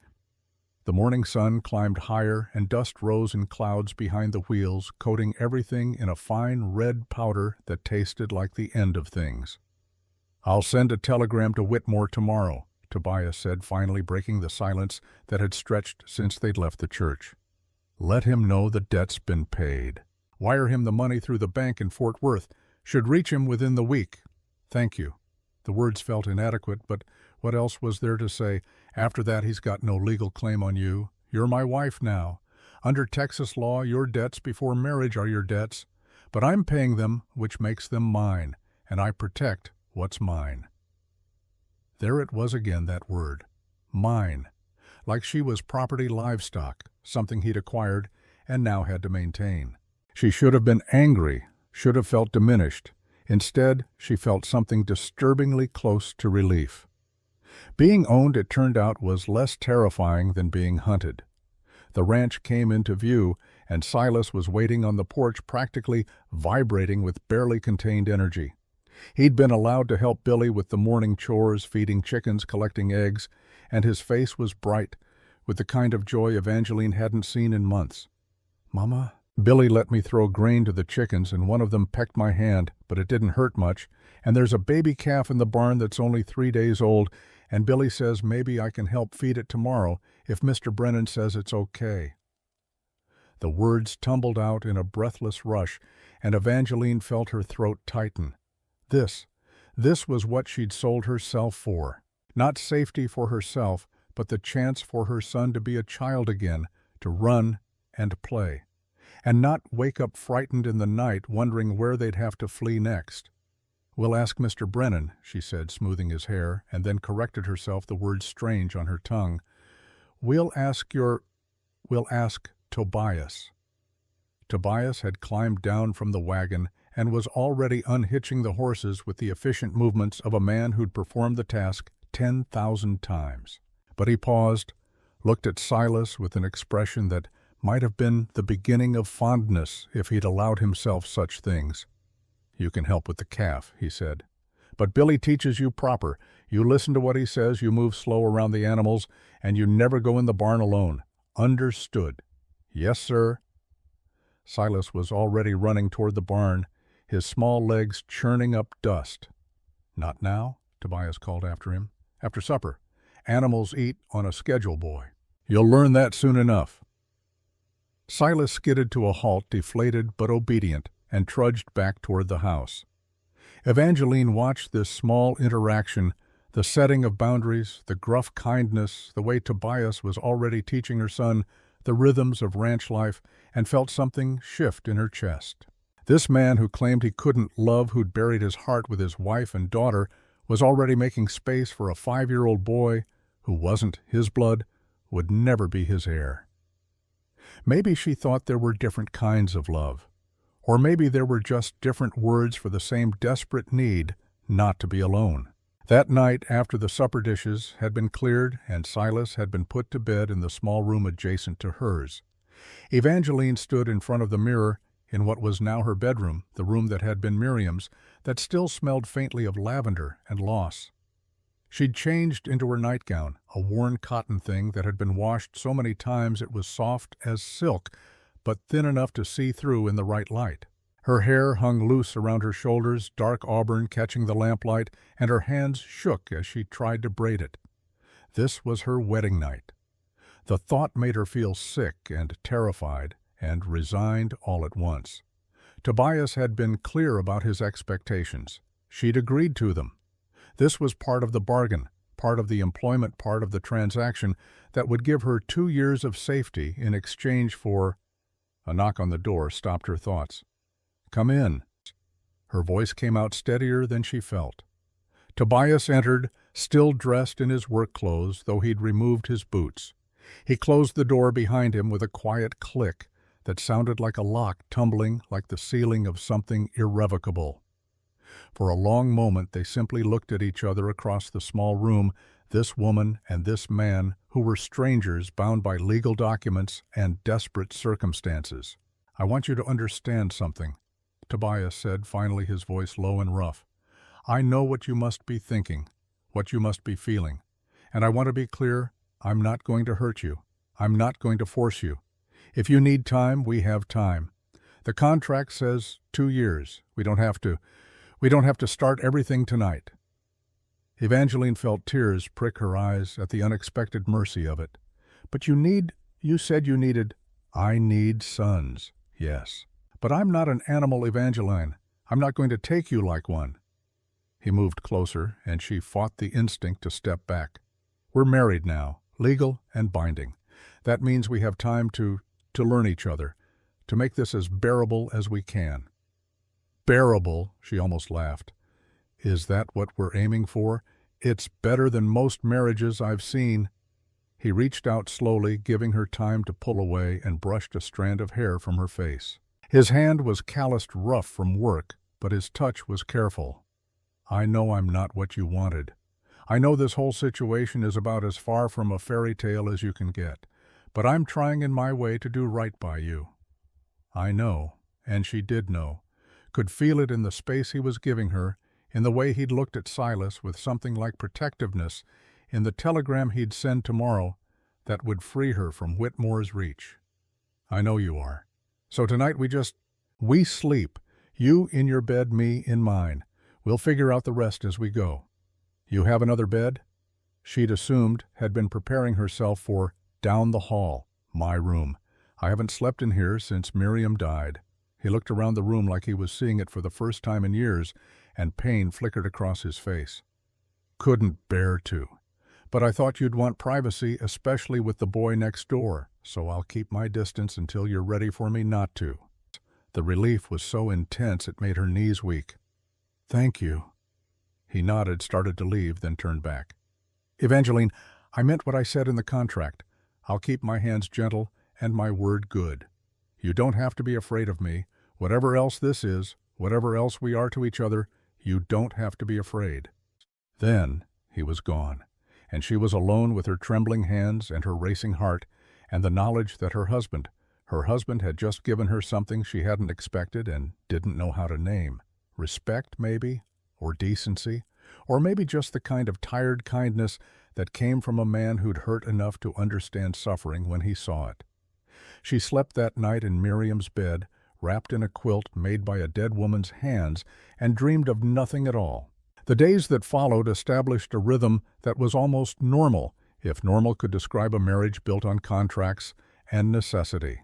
The morning sun climbed higher and dust rose in clouds behind the wheels, coating everything in a fine red powder that tasted like the end of things. "I'll send a telegram to Whitmore tomorrow," Tobias said, finally breaking the silence that had stretched since they'd left the church. "Let him know the debt's been paid. Wire him the money through the bank in Fort Worth. Should reach him within the week. Thank you." The words felt inadequate, but what else was there to say? After that, he's got no legal claim on you. You're my wife now. Under Texas law, your debts before marriage are your debts. But I'm paying them, which makes them mine, and I protect what's mine. There it was again, that word. Mine. Like she was property, livestock, something he'd acquired and now had to maintain. She should have been angry, should have felt diminished. Instead, she felt something disturbingly close to relief. Being owned, it turned out, was less terrifying than being hunted. The ranch came into view, and Silas was waiting on the porch, practically vibrating with barely contained energy. He'd been allowed to help Billy with the morning chores, feeding chickens, collecting eggs, and his face was bright, with the kind of joy Evangeline hadn't seen in months. "Mama?" "Billy let me throw grain to the chickens, and one of them pecked my hand, but it didn't hurt much, and there's a baby calf in the barn that's only 3 days old, and Billy says maybe I can help feed it tomorrow if Mr. Brennan says it's okay." The words tumbled out in a breathless rush, and Evangeline felt her throat tighten. This was what she'd sold herself for. Not safety for herself, but the chance for her son to be a child again, to run and play, and not wake up frightened in the night wondering where they'd have to flee next. "We'll ask Mr. Brennan," she said, smoothing his hair, and then corrected herself, the words strange on her tongue. We'll ask Tobias." Tobias had climbed down from the wagon and was already unhitching the horses with the efficient movements of a man who'd performed the task 10,000 times. But he paused, looked at Silas with an expression that might have been the beginning of fondness if he'd allowed himself such things. "You can help with the calf," he said. "But Billy teaches you proper. You listen to what he says, you move slow around the animals, and you never go in the barn alone. Understood?" "Yes, sir." Silas was already running toward the barn, his small legs churning up dust. "Not now," Tobias called after him. "After supper. Animals eat on a schedule, boy. You'll learn that soon enough." Silas skidded to a halt, deflated but obedient, and trudged back toward the house. Evangeline watched this small interaction, the setting of boundaries, the gruff kindness, the way Tobias was already teaching her son the rhythms of ranch life, and felt something shift in her chest. This man who claimed he couldn't love, who'd buried his heart with his wife and daughter, was already making space for a 5-year-old boy who wasn't his blood, would never be his heir. Maybe she thought there were different kinds of love. Or maybe there were just different words for the same desperate need not to be alone. That night, after the supper dishes had been cleared and Silas had been put to bed in the small room adjacent to hers, Evangeline stood in front of the mirror in what was now her bedroom, the room that had been Miriam's, that still smelled faintly of lavender and loss. She'd changed into her nightgown, a worn cotton thing that had been washed so many times it was soft as silk, but thin enough to see through in the right light. Her hair hung loose around her shoulders, dark auburn catching the lamplight, and her hands shook as she tried to braid it. This was her wedding night. The thought made her feel sick and terrified and resigned all at once. Tobias had been clear about his expectations. She'd agreed to them. This was part of the bargain, part of the employment, part of the transaction that would give her 2 years of safety in exchange for— A knock on the door stopped her thoughts. "Come in." Her voice came out steadier than she felt. Tobias entered, still dressed in his work clothes, though he'd removed his boots. He closed the door behind him with a quiet click that sounded like a lock tumbling, like the sealing of something irrevocable. For a long moment they simply looked at each other across the small room, this woman and this man who were strangers bound by legal documents and desperate circumstances. "I want you to understand something," Tobias said, finally, his voice low and rough. "I know what you must be thinking, what you must be feeling, and I want to be clear, I'm not going to hurt you. I'm not going to force you. If you need time, we have time. The contract says 2 years. We don't have to start everything tonight." Evangeline felt tears prick her eyes at the unexpected mercy of it. "But you said you needed—" "I need sons, yes. But I'm not an animal, Evangeline. I'm not going to take you like one." He moved closer, and she fought the instinct to step back. "We're married now, legal and binding. That means we have time to learn each other, to make this as bearable as we can." "Bearable?" She almost laughed. "Is that what we're aiming for? It's better than most marriages I've seen." He reached out slowly, giving her time to pull away, and brushed a strand of hair from her face. His hand was calloused rough from work, but his touch was careful. "I know I'm not what you wanted. I know this whole situation is about as far from a fairy tale as you can get, but I'm trying in my way to do right by you." I know, and she did know, could feel it in the space he was giving her, in the way he'd looked at Silas with something like protectiveness, in the telegram he'd send tomorrow that would free her from Whitmore's reach. "I know you are. So tonight we sleep, you in your bed, me in mine. We'll figure out the rest as we go. You have another bed?" She'd assumed, had been preparing herself for down the hall, my room. "I haven't slept in here since Miriam died." He looked around the room like he was seeing it for the first time in years, and pain flickered across his face. "Couldn't bear to. But I thought you'd want privacy, especially with the boy next door, so I'll keep my distance until you're ready for me not to." The relief was so intense it made her knees weak. "Thank you." He nodded, started to leave, then turned back. "Evangeline, I meant what I said in the contract. I'll keep my hands gentle and my word good. You don't have to be afraid of me. Whatever else this is, whatever else we are to each other, you don't have to be afraid." Then he was gone, and she was alone with her trembling hands and her racing heart, and the knowledge that her husband had just given her something she hadn't expected and didn't know how to name. Respect, maybe, or decency, or maybe just the kind of tired kindness that came from a man who'd hurt enough to understand suffering when he saw it. She slept that night in Miriam's bed, wrapped in a quilt made by a dead woman's hands, and dreamed of nothing at all. The days that followed established a rhythm that was almost normal, if normal could describe a marriage built on contracts and necessity.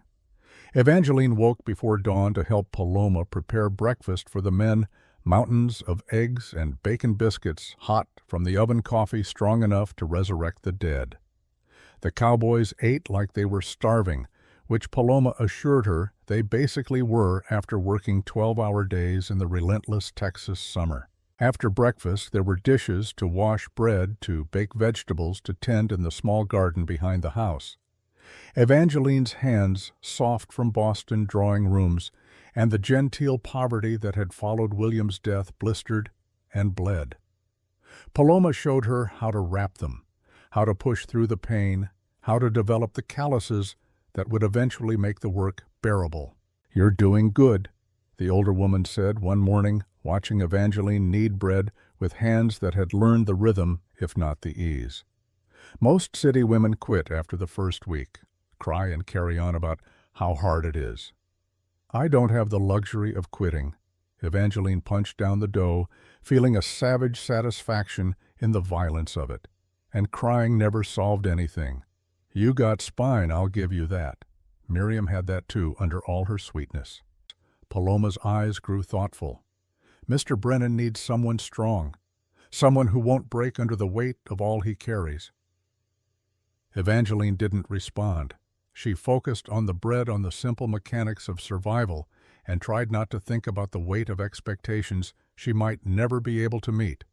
Evangeline woke before dawn to help Paloma prepare breakfast for the men, mountains of eggs and bacon biscuits hot from the oven coffee strong enough to resurrect the dead. The cowboys ate like they were starving, which Paloma assured her they basically were after working 12-hour days in the relentless Texas summer. After breakfast, there were dishes to wash bread, to bake vegetables, to tend in the small garden behind the house. Evangeline's hands, soft from Boston drawing rooms, and the genteel poverty that had followed William's death blistered and bled. Paloma showed her how to wrap them, how to push through the pain, how to develop the calluses that would eventually make the work bearable. "You're doing good," the older woman said one morning, watching Evangeline knead bread with hands that had learned the rhythm, if not the ease. Most city women quit after the first week, cry and carry on about how hard it is. "I don't have the luxury of quitting." Evangeline punched down the dough, feeling a savage satisfaction in the violence of it. And crying never solved anything. "You got spine, I'll give you that." Miriam had that too, under all her sweetness. Paloma's eyes grew thoughtful. "Mr. Brennan needs someone strong, someone who won't break under the weight of all he carries." Evangeline didn't respond. She focused on the bread, on the simple mechanics of survival, and tried not to think about the weight of expectations she might never be able to meet.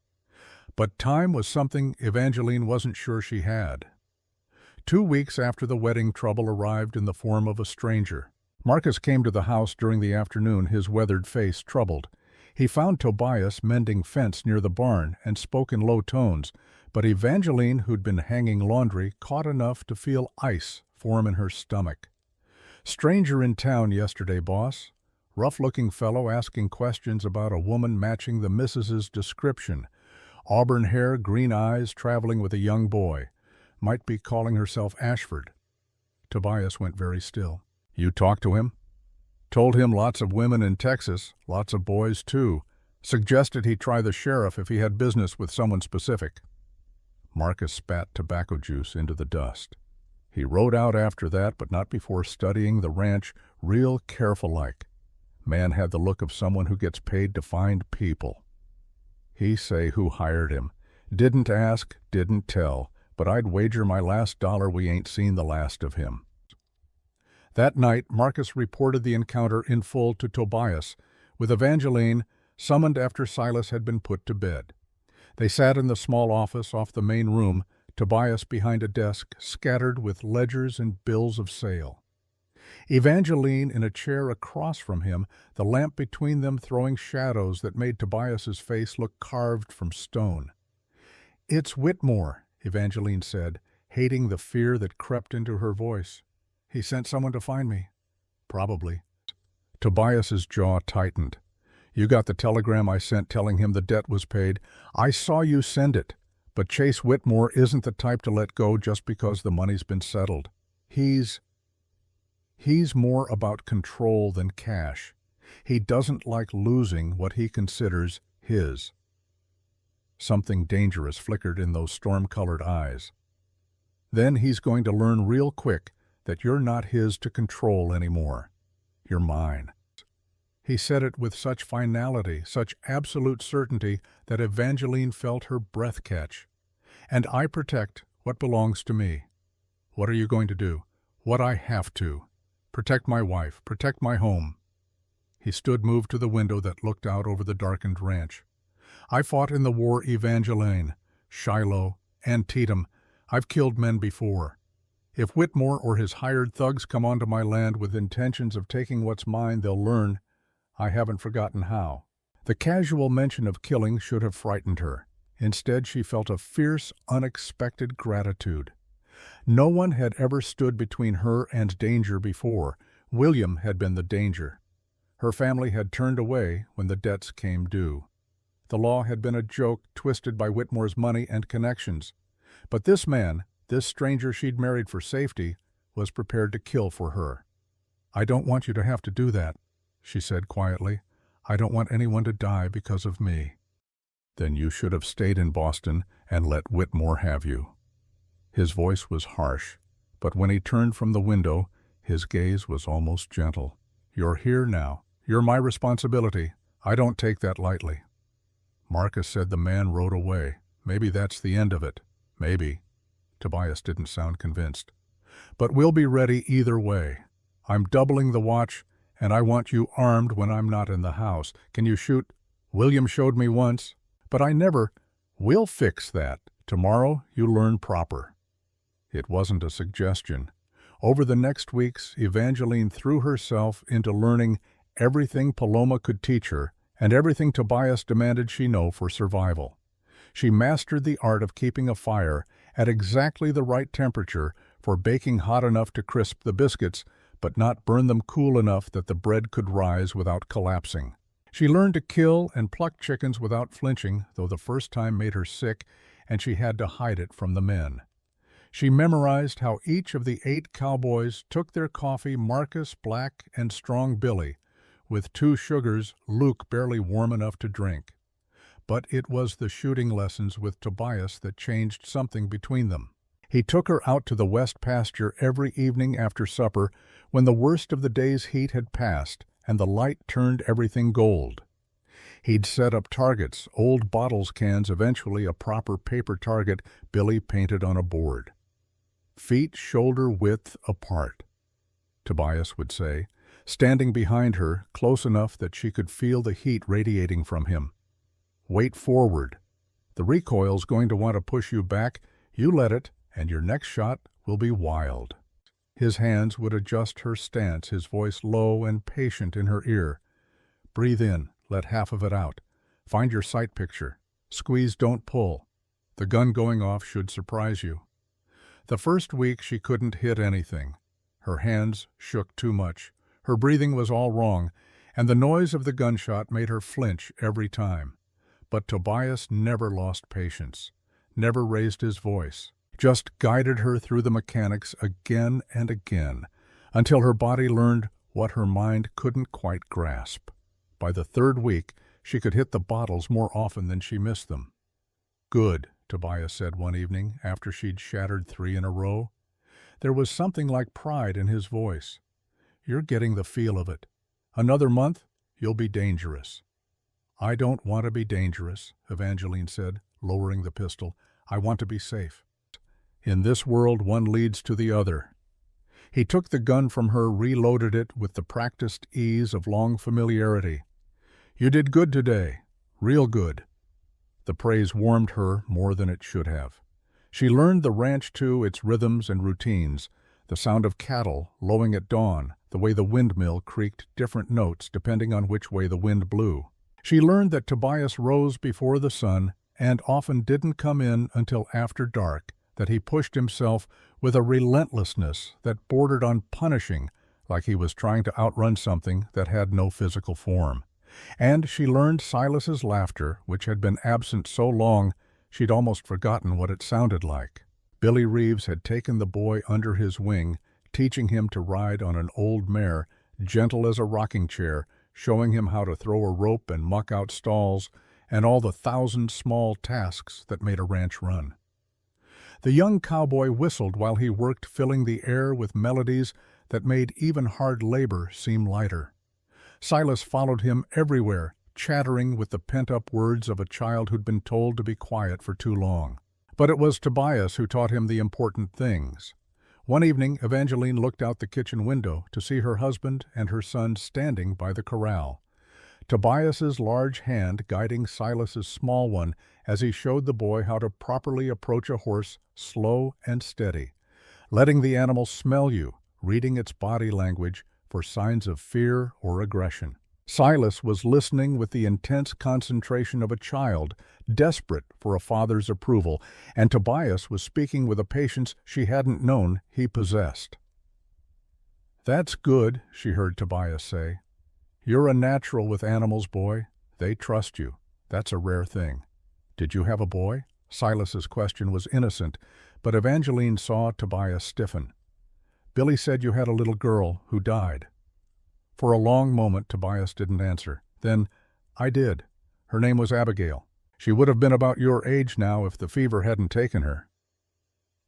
But time was something Evangeline wasn't sure she had. 2 weeks after the wedding, trouble arrived in the form of a stranger. Marcus came to the house during the afternoon, his weathered face troubled. He found Tobias mending fence near the barn and spoke in low tones, but Evangeline, who'd been hanging laundry, caught enough to feel ice form in her stomach. "Stranger in town yesterday, boss. Rough-looking fellow asking questions about a woman matching the missus's description. Auburn hair, green eyes, traveling with a young boy. Might be calling herself Ashford." Tobias went very still. You talked to him? Told him lots of women in Texas, lots of boys too. Suggested he try the sheriff if he had business with someone specific. Marcus spat tobacco juice into the dust. He rode out after that, but not before studying the ranch real careful-like. Man had the look of someone who gets paid to find people. He say who hired him. Didn't ask, didn't tell, but I'd wager my last dollar we ain't seen the last of him. That night, Marcus reported the encounter in full to Tobias, with Evangeline summoned after Silas had been put to bed. They sat in the small office off the main room, Tobias behind a desk scattered with ledgers and bills of sale. Evangeline in a chair across from him, the lamp between them throwing shadows that made Tobias's face look carved from stone. "It's Whitmore," Evangeline said, hating the fear that crept into her voice. "He sent someone to find me." "Probably." Tobias's jaw tightened. "You got the telegram I sent telling him the debt was paid. I saw you send it. But Chase Whitmore isn't the type to let go just because the money's been settled. He's more about control than cash. He doesn't like losing what he considers his." Something dangerous flickered in those storm-colored eyes. "Then he's going to learn real quick that you're not his to control anymore. You're mine." He said it with such finality, such absolute certainty, that Evangeline felt her breath catch. "And I protect what belongs to me. What are you going to do?" "What I have to. Protect my wife, protect my home." He stood moved to the window that looked out over the darkened ranch. "I fought in the war, Evangeline, Shiloh, Antietam. I've killed men before. If Whitmore or his hired thugs come onto my land with intentions of taking what's mine, they'll learn. I haven't forgotten how." The casual mention of killing should have frightened her. Instead, she felt a fierce, unexpected gratitude. No one had ever stood between her and danger before. William had been the danger. Her family had turned away when the debts came due. The law had been a joke twisted by Whitmore's money and connections. But this man, this stranger she'd married for safety, was prepared to kill for her. "I don't want you to have to do that," she said quietly. "I don't want anyone to die because of me." "Then you should have stayed in Boston and let Whitmore have you." His voice was harsh, but when he turned from the window, his gaze was almost gentle. "You're here now. You're my responsibility. I don't take that lightly." Marcus said the man rode away. "Maybe that's the end of it. Maybe." Tobias didn't sound convinced. "But we'll be ready either way. I'm doubling the watch, and I want you armed when I'm not in the house. Can you shoot? William showed me once, but I never. We'll fix that. Tomorrow you learn proper." It wasn't a suggestion. Over the next weeks, Evangeline threw herself into learning everything Paloma could teach her and everything Tobias demanded she know for survival. She mastered the art of keeping a fire at exactly the right temperature for baking hot enough to crisp the biscuits, but not burn them cool enough that the bread could rise without collapsing. She learned to kill and pluck chickens without flinching, though the first time made her sick, and she had to hide it from the men. She memorized how each of the 8 cowboys took their coffee, Marcus, Black, and Strong Billy, with 2 sugars, Luke barely warm enough to drink. But it was the shooting lessons with Tobias that changed something between them. He took her out to the west pasture every evening after supper when the worst of the day's heat had passed and the light turned everything gold. He'd set up targets, old bottles cans, eventually a proper paper target Billy painted on a board. "Feet shoulder width apart," Tobias would say, standing behind her close enough that she could feel the heat radiating from him. "Weight forward. The recoil's going to want to push you back. You let it, and your next shot will be wild." His hands would adjust her stance, his voice low and patient in her ear. "Breathe in, let half of it out. Find your sight picture. Squeeze, don't pull. The gun going off should surprise you." The first week she couldn't hit anything. Her hands shook too much. Her breathing was all wrong, and the noise of the gunshot made her flinch every time. But Tobias never lost patience, never raised his voice. just guided her through the mechanics again and again, until her body learned what her mind couldn't quite grasp. By the third week, she could hit the bottles more often than she missed them. "Good," Tobias said one evening after she'd shattered 3 in a row. There was something like pride in his voice. "You're getting the feel of it. Another month, you'll be dangerous." "I don't want to be dangerous," Evangeline said, lowering the pistol. "I want to be safe. In this world, one leads to the other." He took the gun from her, reloaded it with the practiced ease of long familiarity. "You did good today. Real good." The praise warmed her more than it should have. She learned the ranch too, its rhythms and routines, the sound of cattle lowing at dawn, the way the windmill creaked different notes depending on which way the wind blew. She learned that Tobias rose before the sun and often didn't come in until after dark, that he pushed himself with a relentlessness that bordered on punishing, like he was trying to outrun something that had no physical form. And she learned Silas's laughter, which had been absent so long she'd almost forgotten what it sounded like. Billy Reeves had taken the boy under his wing, teaching him to ride on an old mare, gentle as a rocking chair, showing him how to throw a rope and muck out stalls, and all the 1,000 small tasks that made a ranch run. The young cowboy whistled while he worked, filling the air with melodies that made even hard labor seem lighter. Silas followed him everywhere, chattering with the pent-up words of a child who'd been told to be quiet for too long. But it was Tobias who taught him the important things. One evening, Evangeline looked out the kitchen window to see her husband and her son standing by the corral. Tobias's large hand guiding Silas's small one as he showed the boy how to properly approach a horse slow and steady, letting the animal smell you, reading its body language for signs of fear or aggression. Silas was listening with the intense concentration of a child, desperate for a father's approval, and Tobias was speaking with a patience she hadn't known he possessed. "That's good," she heard Tobias say. "You're a natural with animals, boy. They trust you. That's a rare thing. Did you have a boy?" Silas's question was innocent, but Evangeline saw Tobias stiffen. "Billy said you had a little girl who died." For a long moment Tobias didn't answer. Then, "I did. Her name was Abigail. She would have been about your age now if the fever hadn't taken her."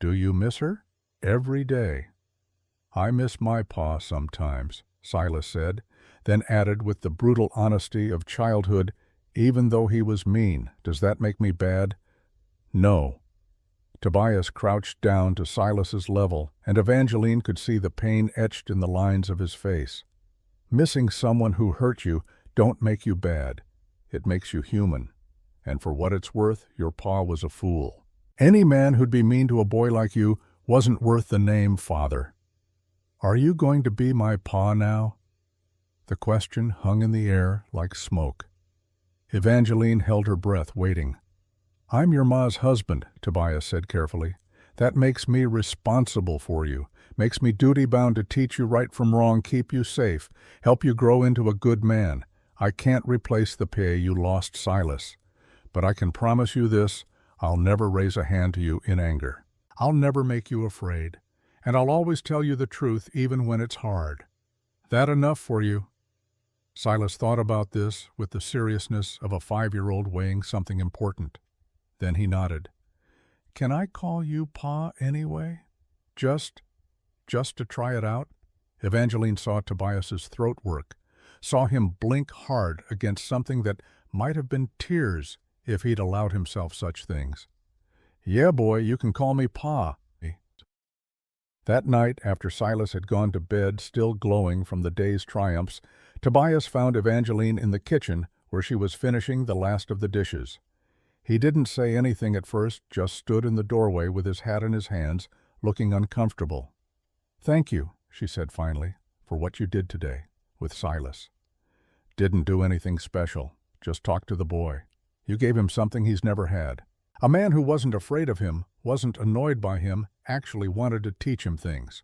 "Do you miss her?" "Every day." "I miss my pa sometimes," Silas said, then added with the brutal honesty of childhood, "Even though he was mean, does that make me bad?" "No." Tobias crouched down to Silas's level, and Evangeline could see the pain etched in the lines of his face. Missing someone who hurt you don't make you bad. It makes you human. And for what it's worth, your pa was a fool. Any man who'd be mean to a boy like you wasn't worth the name father. "Are you going to be my pa now?" The question hung in the air like smoke. Evangeline held her breath, waiting. "I'm your ma's husband," Tobias said carefully. "That makes me responsible for you, makes me duty-bound to teach you right from wrong, keep you safe, help you grow into a good man. I can't replace the pay you lost Silas. But I can promise you this, I'll never raise a hand to you in anger. I'll never make you afraid, and I'll always tell you the truth even when it's hard. That enough for you?" Silas thought about this with the seriousness of a 5-year-old weighing something important. Then he nodded. "Can I call you Pa anyway? Just to try it out?" Evangeline saw Tobias's throat work, saw him blink hard against something that might have been tears if he'd allowed himself such things. "Yeah, boy, you can call me Pa." That night, after Silas had gone to bed, still glowing from the day's triumphs, Tobias found Evangeline in the kitchen where she was finishing the last of the dishes. He didn't say anything at first, just stood in the doorway with his hat in his hands, looking uncomfortable. "Thank you," she said finally, "for what you did today, with Silas." "Didn't do anything special, just talked to the boy. You gave him something he's never had. A man who wasn't afraid of him, wasn't annoyed by him, actually wanted to teach him things."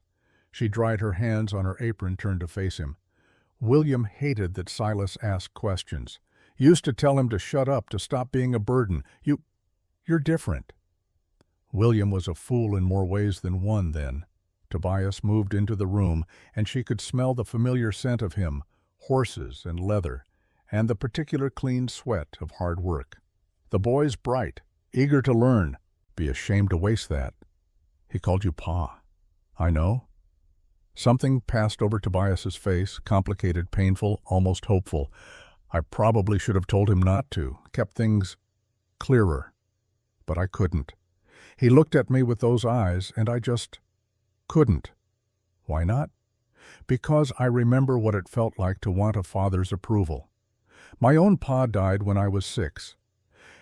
She dried her hands on her apron, turned to face him. William hated that Silas asked questions. Used to tell him to shut up, to stop being a burden. You're different." William was a fool in more ways than one then. Tobias moved into the room, and she could smell the familiar scent of him, horses and leather, and the particular clean sweat of hard work. The boy's bright, eager to learn. Be ashamed to waste that. He called you Pa. I know. Something passed over Tobias's face, complicated, painful, almost hopeful. I probably should have told him not to, kept things clearer. But I couldn't. He looked at me with those eyes, and I just couldn't. Why not? Because I remember what it felt like to want a father's approval. My own pa died when I was 6.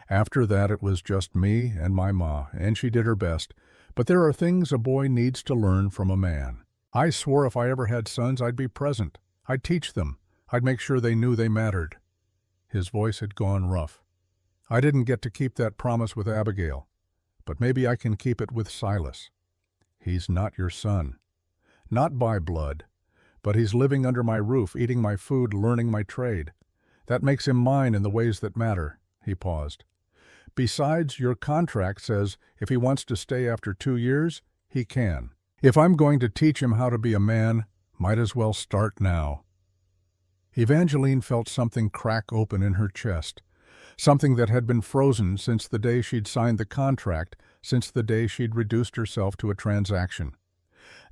After that it was just me and my ma, and she did her best. But there are things a boy needs to learn from a man. I swore if I ever had sons I'd be present. I'd teach them. I'd make sure they knew they mattered. His voice had gone rough. I didn't get to keep that promise with Abigail, but maybe I can keep it with Silas. He's not your son. Not by blood, but he's living under my roof, eating my food, learning my trade. That makes him mine in the ways that matter. He paused. Besides, your contract says if he wants to stay after 2 years, he can. If I'm going to teach him how to be a man, might as well start now. Evangeline felt something crack open in her chest, something that had been frozen since the day she'd signed the contract, since the day she'd reduced herself to a transaction.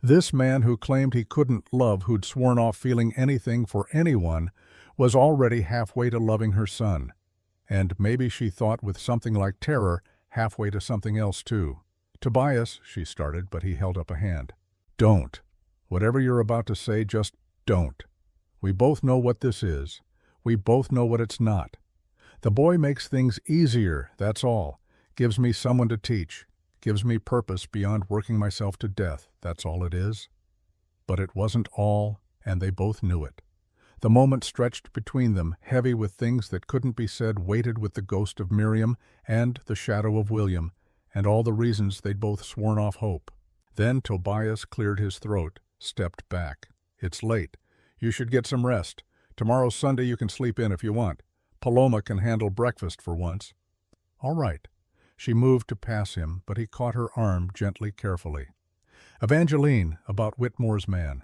This man who claimed he couldn't love, who'd sworn off feeling anything for anyone, was already halfway to loving her son. And maybe she thought with something like terror, halfway to something else too. Tobias, she started, but he held up a hand. Don't. Whatever you're about to say, just don't. We both know what this is. We both know what it's not. The boy makes things easier, that's all. Gives me someone to teach. Gives me purpose beyond working myself to death, that's all it is. But it wasn't all, and they both knew it. The moment stretched between them, heavy with things that couldn't be said, weighted with the ghost of Miriam and the shadow of William, and all the reasons they'd both sworn off hope. Then Tobias cleared his throat, stepped back. It's late. You should get some rest. Tomorrow's Sunday, you can sleep in if you want. Paloma can handle breakfast for once. All right. She moved to pass him, but he caught her arm gently, carefully. Evangeline, about Whitmore's man.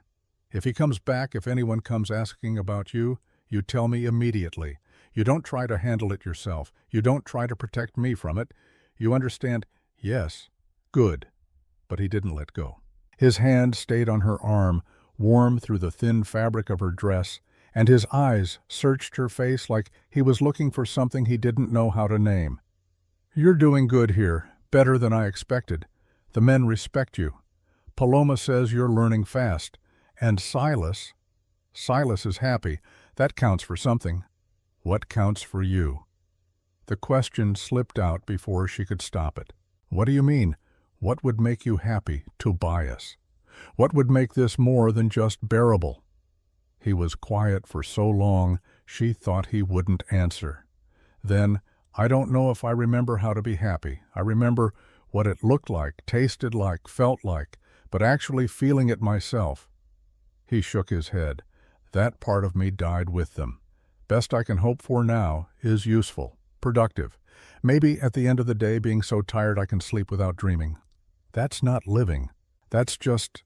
If he comes back, if anyone comes asking about you, you tell me immediately. You don't try to handle it yourself. You don't try to protect me from it. You understand? Yes. Good. But he didn't let go. His hand stayed on her arm, warm through the thin fabric of her dress, and his eyes searched her face like he was looking for something he didn't know how to name. You're doing good here, better than I expected. The men respect you. Paloma says you're learning fast. And Silas is happy. That counts for something. What counts for you? The question slipped out before she could stop it. What do you mean? What would make you happy, Tobias? What would make this more than just bearable? He was quiet for so long, she thought he wouldn't answer. Then, I don't know if I remember how to be happy. I remember what it looked like, tasted like, felt like, but actually feeling it myself. He shook his head. That part of me died with them. Best I can hope for now is useful, productive. Maybe at the end of the day being so tired I can sleep without dreaming. That's not living. That's just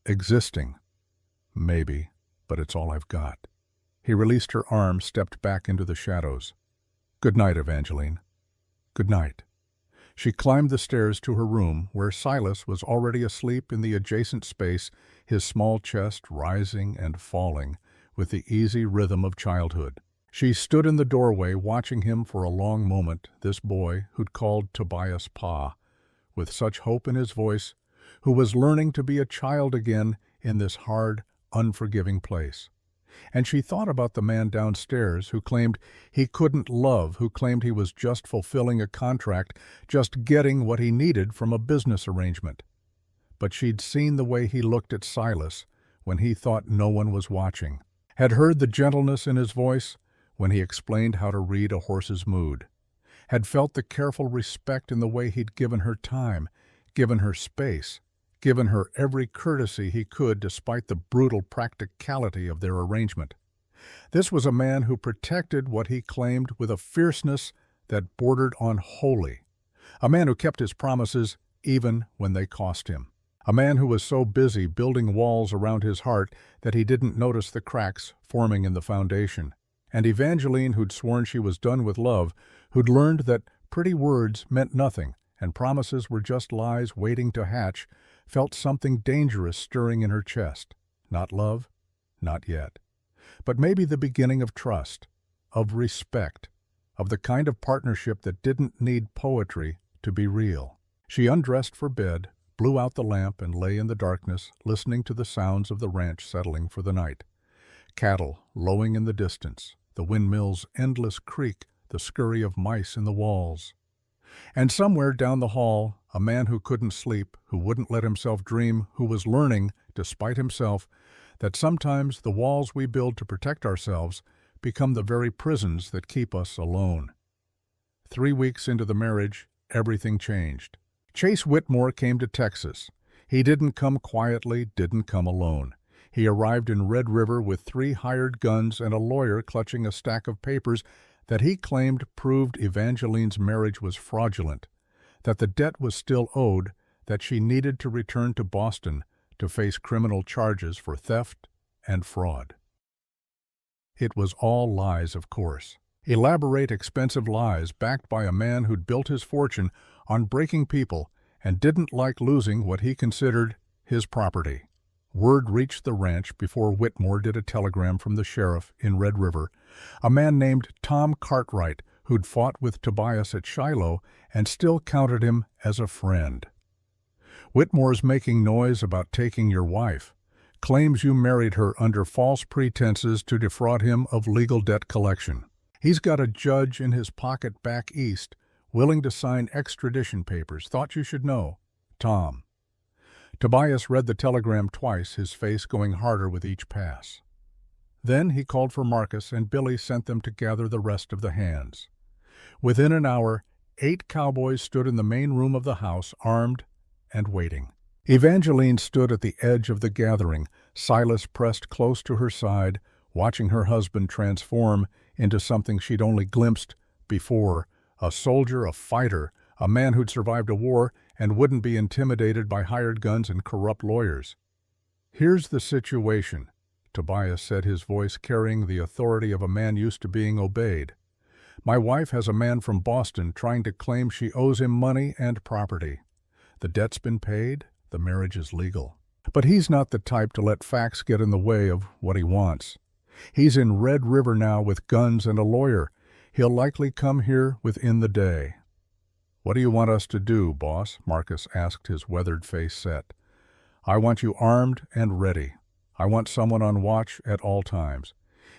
existing. Maybe, but it's all I've got. He released her arm, stepped back into the shadows. Good night, Evangeline. Good night. She climbed the stairs to her room, where Silas was already asleep in the adjacent space, his small chest rising and falling with the easy rhythm of childhood. She stood in the doorway watching him for a long moment, this boy who'd called Tobias Pa, with such hope in his voice, who was learning to be a child again in this hard, unforgiving place. And she thought about the man downstairs who claimed he couldn't love, who claimed he was just fulfilling a contract, just getting what he needed from a business arrangement. But she'd seen the way he looked at Silas when he thought no one was watching, had heard the gentleness in his voice when he explained how to read a horse's mood, had felt the careful respect in the way he'd given her time, given her space, given her every courtesy he could despite the brutal practicality of their arrangement. This was a man who protected what he claimed with a fierceness that bordered on holy, a man who kept his promises even when they cost him. A man who was so busy building walls around his heart that he didn't notice the cracks forming in the foundation. And Evangeline, who'd sworn she was done with love, who'd learned that pretty words meant nothing and promises were just lies waiting to hatch, felt something dangerous stirring in her chest. Not love, not yet. But maybe the beginning of trust, of respect, of the kind of partnership that didn't need poetry to be real. She undressed for bed, blew out the lamp, and lay in the darkness, listening to the sounds of the ranch settling for the night. Cattle lowing in the distance, the windmill's endless creak, the scurry of mice in the walls. And somewhere down the hall, a man who couldn't sleep, who wouldn't let himself dream, who was learning, despite himself, that sometimes the walls we build to protect ourselves become the very prisons that keep us alone. 3 weeks into the marriage, everything changed. Chase Whitmore came to Texas. He didn't come quietly, didn't come alone. He arrived in Red River with 3 hired guns and a lawyer clutching a stack of papers that he claimed proved Evangeline's marriage was fraudulent, that the debt was still owed, that she needed to return to Boston to face criminal charges for theft and fraud. It was all lies, of course. Elaborate, expensive lies backed by a man who'd built his fortune on breaking people and didn't like losing what he considered his property. Word reached the ranch before Whitmore did a telegram from the sheriff in Red River, a man named Tom Cartwright who'd fought with Tobias at Shiloh and still counted him as a friend. Whitmore's making noise about taking your wife, claims you married her under false pretenses to defraud him of legal debt collection. He's got a judge in his pocket back east, willing to sign extradition papers. Thought you should know. Tom. Tobias read the telegram twice, his face going harder with each pass. Then he called for Marcus, and Billy sent them to gather the rest of the hands. Within an hour, 8 cowboys stood in the main room of the house, armed and waiting. Evangeline stood at the edge of the gathering, Silas pressed close to her side, watching her husband transform into something she'd only glimpsed before, a soldier, a fighter, a man who'd survived a war and wouldn't be intimidated by hired guns and corrupt lawyers. "Here's the situation," Tobias said, his voice carrying the authority of a man used to being obeyed. "My wife has a man from Boston trying to claim she owes him money and property. The debt's been paid, the marriage is legal. But he's not the type to let facts get in the way of what he wants. He's in Red River now with guns and a lawyer. He'll likely come here within the day." "What do you want us to do, boss?" Marcus asked, his weathered face set. "I want you armed and ready. I want someone on watch at all times.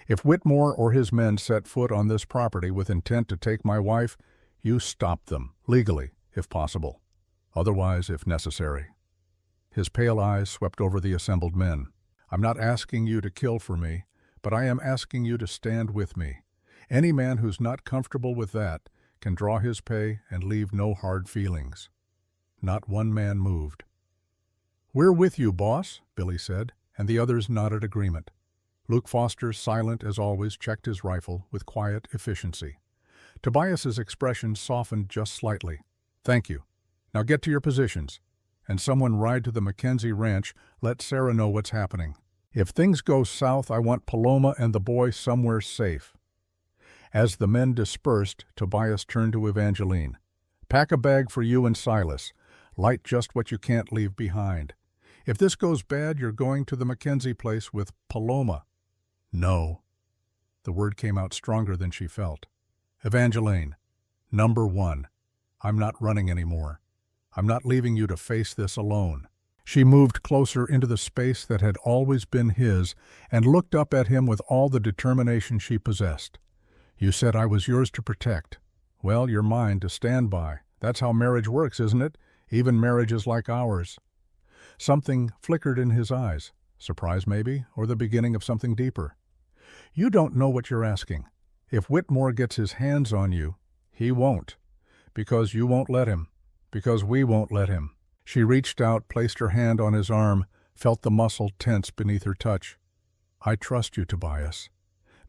If Whitmore or his men set foot on this property with intent to take my wife, you stop them, legally, if possible. Otherwise, if necessary." His pale eyes swept over the assembled men. "I'm not asking you to kill for me, but I am asking you to stand with me. Any man who's not comfortable with that can draw his pay and leave no hard feelings." Not one man moved. "We're with you, boss," Billy said, and the others nodded agreement. Luke Foster, silent as always, checked his rifle with quiet efficiency. Tobias's expression softened just slightly. "Thank you. Now get to your positions. And someone ride to the Mackenzie Ranch, let Sarah know what's happening. If things go south, I want Paloma and the boy somewhere safe." As the men dispersed, Tobias turned to Evangeline. "Pack a bag for you and Silas. Light just what you can't leave behind. If this goes bad, you're going to the Mackenzie place with Paloma." "No." The word came out stronger than she felt. "Evangeline, number 1, I'm not running anymore. I'm not leaving you to face this alone." She moved closer into the space that had always been his and looked up at him with all the determination she possessed. "You said I was yours to protect. Well, you're mine to stand by. That's how marriage works, isn't it? Even marriages like ours." Something flickered in his eyes. Surprise, maybe, or the beginning of something deeper. "You don't know what you're asking. If Whitmore gets his hands on you, he won't. Because you won't let him. Because we won't let him." She reached out, placed her hand on his arm, felt the muscle tense beneath her touch. "I trust you, Tobias.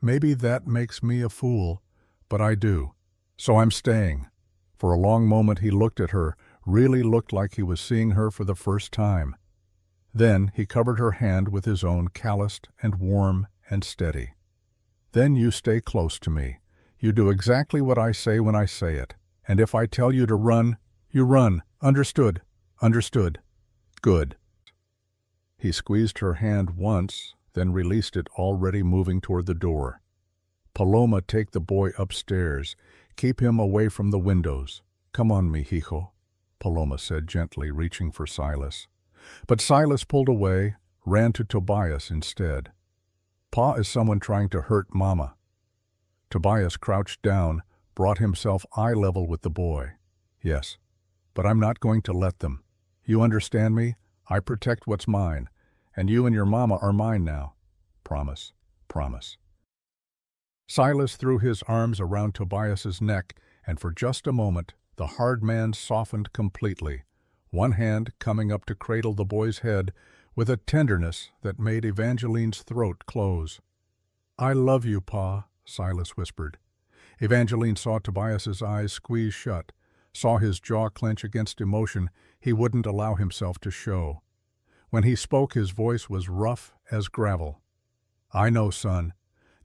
Maybe that makes me a fool, but I do. So I'm staying." For a long moment he looked at her, really looked like he was seeing her for the first time. Then he covered her hand with his own, calloused and warm and steady. "Then you stay close to me. You do exactly what I say when I say it. And if I tell you to run, you run. Understood? Understood. Good." He squeezed her hand once, then released it, already moving toward the door. "Paloma, take the boy upstairs. Keep him away from the windows. Come on, mijo," Paloma said gently, reaching for Silas. But Silas pulled away, ran to Tobias instead. "Pa is someone trying to hurt Mama." Tobias crouched down, brought himself eye level with the boy. "Yes, but I'm not going to let them. You understand me? I protect what's mine, and you and your mama are mine now. Promise, promise." Silas threw his arms around Tobias's neck, and for just a moment the hard man softened completely, one hand coming up to cradle the boy's head with a tenderness that made Evangeline's throat close. "I love you, Pa," Silas whispered. Evangeline saw Tobias's eyes squeeze shut, saw his jaw clench against emotion he wouldn't allow himself to show. When he spoke, his voice was rough as gravel. "I know, son.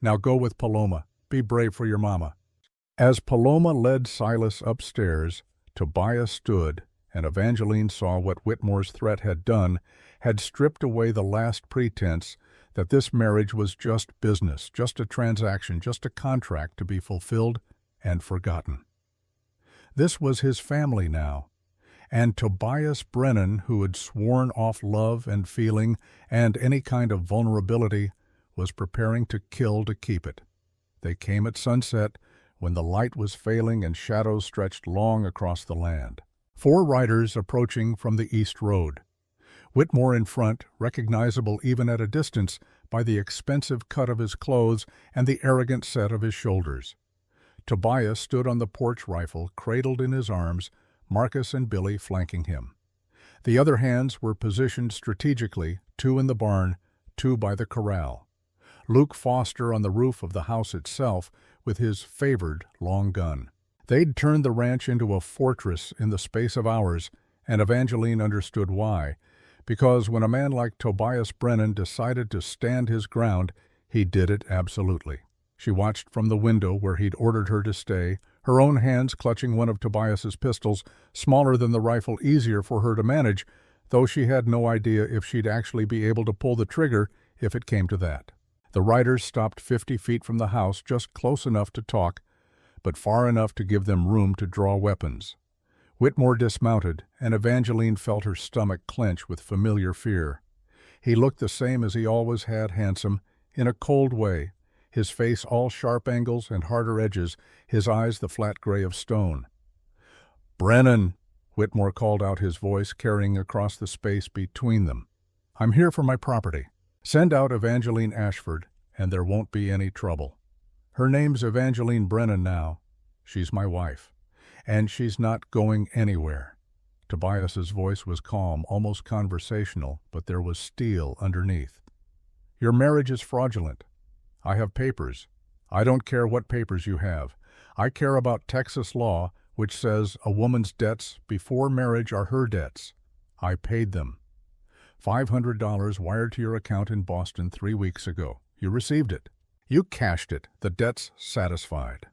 Now go with Paloma. Be brave for your mama." As Paloma led Silas upstairs, Tobias stood, and Evangeline saw what Whitmore's threat had done, had stripped away the last pretense that this marriage was just business, just a transaction, just a contract to be fulfilled and forgotten. This was his family now, and Tobias Brennan, who had sworn off love and feeling and any kind of vulnerability, was preparing to kill to keep it. They came at sunset, when the light was failing and shadows stretched long across the land. 4 riders approaching from the east road. Whitmore in front, recognizable even at a distance by the expensive cut of his clothes and the arrogant set of his shoulders. Tobias stood on the porch rifle, cradled in his arms, Marcus and Billy flanking him. The other hands were positioned strategically, 2 in the barn, 2 by the corral. Luke Foster on the roof of the house itself with his favored long gun. They'd turned the ranch into a fortress in the space of hours, and Evangeline understood why, because when a man like Tobias Brennan decided to stand his ground, he did it absolutely. She watched from the window where he'd ordered her to stay, her own hands clutching one of Tobias's pistols, smaller than the rifle, easier for her to manage, though she had no idea if she'd actually be able to pull the trigger if it came to that. The riders stopped 50 feet from the house, just close enough to talk, but far enough to give them room to draw weapons. Whitmore dismounted, and Evangeline felt her stomach clench with familiar fear. He looked the same as he always had, handsome, in a cold way, his face all sharp angles and harder edges, his eyes the flat gray of stone. "Brennan," Whitmore called out, his voice carrying across the space between them. "I'm here for my property. Send out Evangeline Ashford, and there won't be any trouble. Her name's Evangeline Brennan now. She's my wife. And she's not going anywhere." Tobias's voice was calm, almost conversational, but there was steel underneath. "Your marriage is fraudulent. I have papers. I don't care what papers you have. I care about Texas law, which says a woman's debts before marriage are her debts. I paid them. $500 wired to your account in Boston 3 weeks ago. You received it. You cashed it. The debt's satisfied."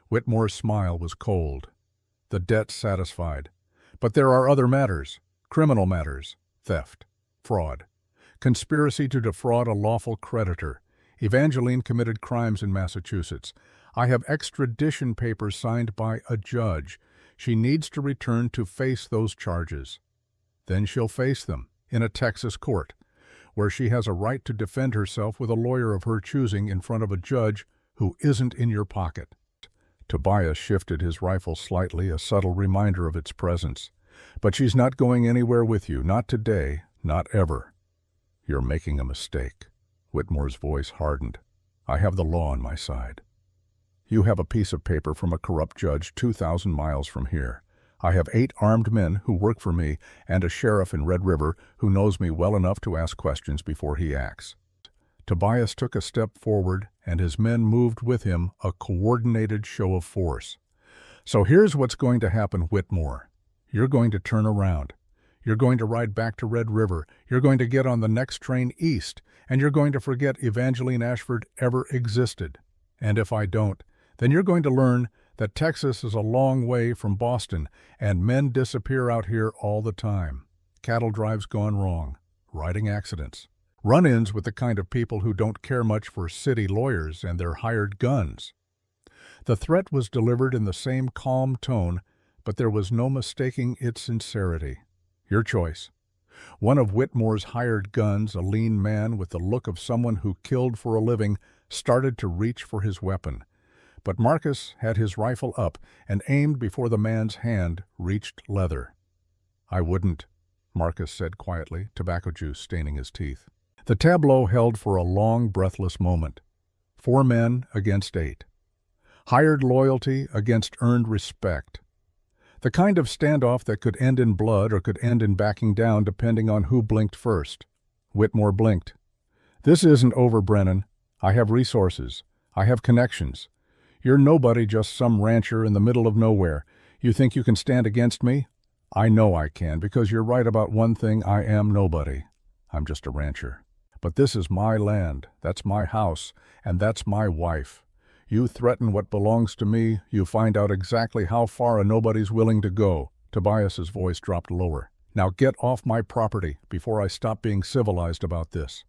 Whitmore's smile was cold. "The debt's satisfied. But there are other matters, criminal matters, theft, fraud, conspiracy to defraud a lawful creditor. Evangeline committed crimes in Massachusetts. I have extradition papers signed by a judge. She needs to return to face those charges. Then she'll face them in a Texas court, where she has a right to defend herself with a lawyer of her choosing in front of a judge who isn't in your pocket." Tobias shifted his rifle slightly, a subtle reminder of its presence. "But she's not going anywhere with you, not today, not ever." "You're making a mistake." Whitmore's voice hardened. "I have the law on my side. You have a piece of paper from a corrupt judge 2,000 miles from here. I have 8 armed men who work for me and a sheriff in Red River who knows me well enough to ask questions before he acts." Tobias took a step forward, and his men moved with him, a coordinated show of force. "So here's what's going to happen, Whitmore. You're going to turn around. You're going to ride back to Red River. You're going to get on the next train east, and you're going to forget Evangeline Ashford ever existed. And if I don't, then you're going to learn that Texas is a long way from Boston, and men disappear out here all the time. Cattle drives gone wrong, riding accidents, run-ins with the kind of people who don't care much for city lawyers and their hired guns. The threat was delivered in the same calm tone, but there was no mistaking its sincerity. Your choice. One of Whitmore's hired guns, a lean man with the look of someone who killed for a living, started to reach for his weapon. But Marcus had his rifle up and aimed before the man's hand reached leather. "I wouldn't," Marcus said quietly, tobacco juice staining his teeth. The tableau held for a long, breathless moment. 4 men against 8. Hired loyalty against earned respect. The kind of standoff that could end in blood or could end in backing down depending on who blinked first. Whitmore blinked. "This isn't over, Brennan. I have resources. I have connections. You're nobody, just some rancher in the middle of nowhere. You think you can stand against me? I know I can, because you're right about one thing: I am nobody. I'm just a rancher. But this is my land, that's my house, and that's my wife. You threaten what belongs to me, you find out exactly how far a nobody's willing to go." Tobias's voice dropped lower. "Now get off my property before I stop being civilized about this."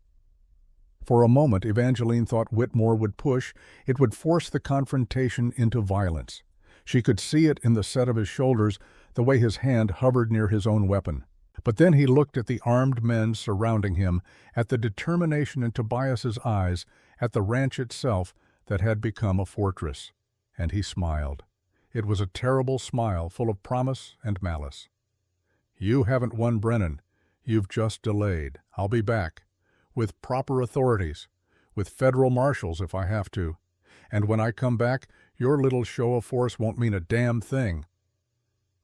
For a moment, Evangeline thought Whitmore would push. It would force the confrontation into violence. She could see it in the set of his shoulders, the way his hand hovered near his own weapon. But then he looked at the armed men surrounding him, at the determination in Tobias's eyes, at the ranch itself that had become a fortress. And he smiled. It was a terrible smile, full of promise and malice. "You haven't won, Brennan. You've just delayed. I'll be back. With proper authorities. With federal marshals if I have to. And when I come back, your little show of force won't mean a damn thing."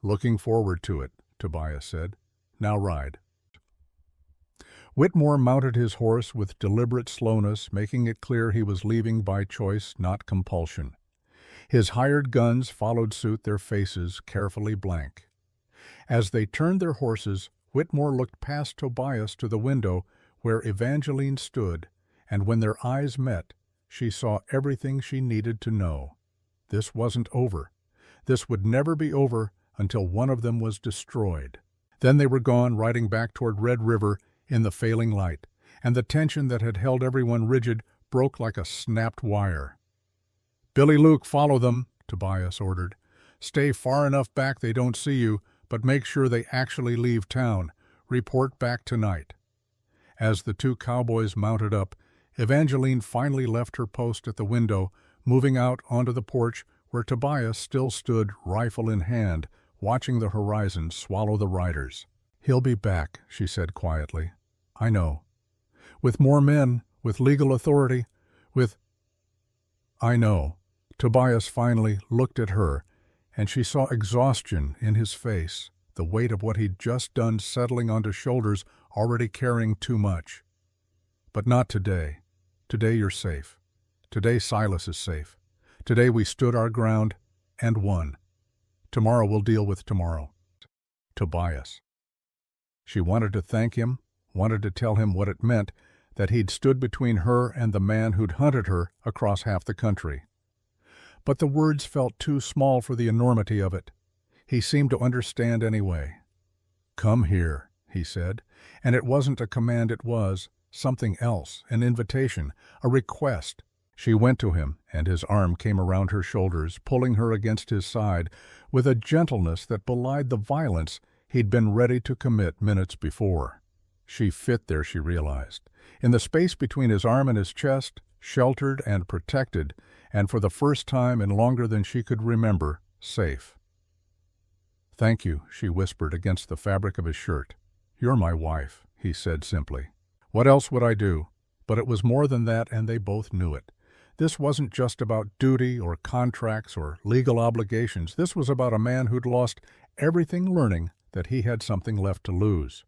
"Looking forward to it," Tobias said. "Now ride." Whitmore mounted his horse with deliberate slowness, making it clear he was leaving by choice, not compulsion. His hired guns followed suit, their faces carefully blank. As they turned their horses, Whitmore looked past Tobias to the window where Evangeline stood, and when their eyes met, she saw everything she needed to know. This wasn't over. This would never be over until one of them was destroyed. Then they were gone, riding back toward Red River in the failing light, and the tension that had held everyone rigid broke like a snapped wire. "Billy Luke, follow them," Tobias ordered. "Stay far enough back they don't see you, but make sure they actually leave town. Report back tonight." As the 2 cowboys mounted up, Evangeline finally left her post at the window, moving out onto the porch where Tobias still stood, rifle in hand, watching the horizon swallow the riders. "He'll be back," she said quietly. "I know. With more men, with legal authority, with—" "I know." Tobias finally looked at her, and she saw exhaustion in his face, the weight of what he'd just done settling onto shoulders already carrying too much. "But not today. Today you're safe. Today Silas is safe. Today we stood our ground and won. Tomorrow we'll deal with tomorrow." Tobias. She wanted to thank him, wanted to tell him what it meant that he'd stood between her and the man who'd hunted her across half the country. But the words felt too small for the enormity of it. He seemed to understand anyway. "Come here," he said, and it wasn't a command, it was something else, an invitation, a request. She went to him, and his arm came around her shoulders, pulling her against his side with a gentleness that belied the violence he'd been ready to commit minutes before. She fit there, she realized, in the space between his arm and his chest, sheltered and protected, and for the first time in longer than she could remember, safe. "Thank you," she whispered against the fabric of his shirt. "You're my wife," he said simply. What else would I do? But it was more than that, and they both knew it. This wasn't just about duty or contracts or legal obligations. This was about a man who'd lost everything learning that he had something left to lose.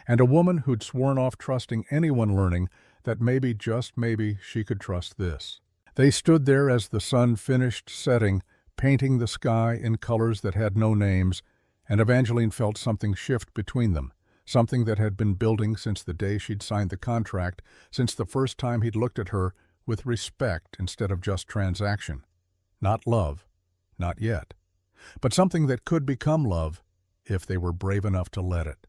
And a woman who'd sworn off trusting anyone learning that maybe, just maybe, she could trust this. They stood there as the sun finished setting, painting the sky in colors that had no names, And Evangeline felt something shift between them, something that had been building since the day she'd signed the contract, since the first time he'd looked at her with respect instead of just transaction. Not love, not yet, but something that could become love if they were brave enough to let it.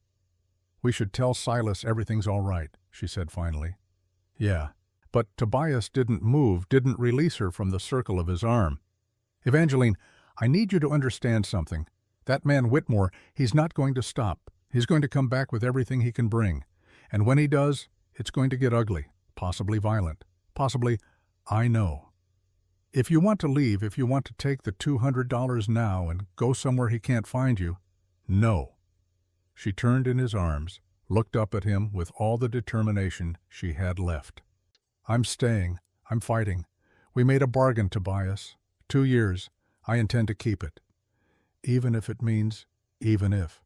"We should tell Silas everything's all right," she said finally. "Yeah." But Tobias didn't move, didn't release her from the circle of his arm. "Evangeline, I need you to understand something. That man Whitmore, he's not going to stop. He's going to come back with everything he can bring. And when he does, it's going to get ugly, possibly violent, possibly, I know. If you want to leave, if you want to take the $200 now and go somewhere he can't find you, no." She turned in his arms, looked up at him with all the determination she had left. "I'm staying. I'm fighting. We made a bargain, Tobias. 2 years. I intend to keep it. Even if it means, even if."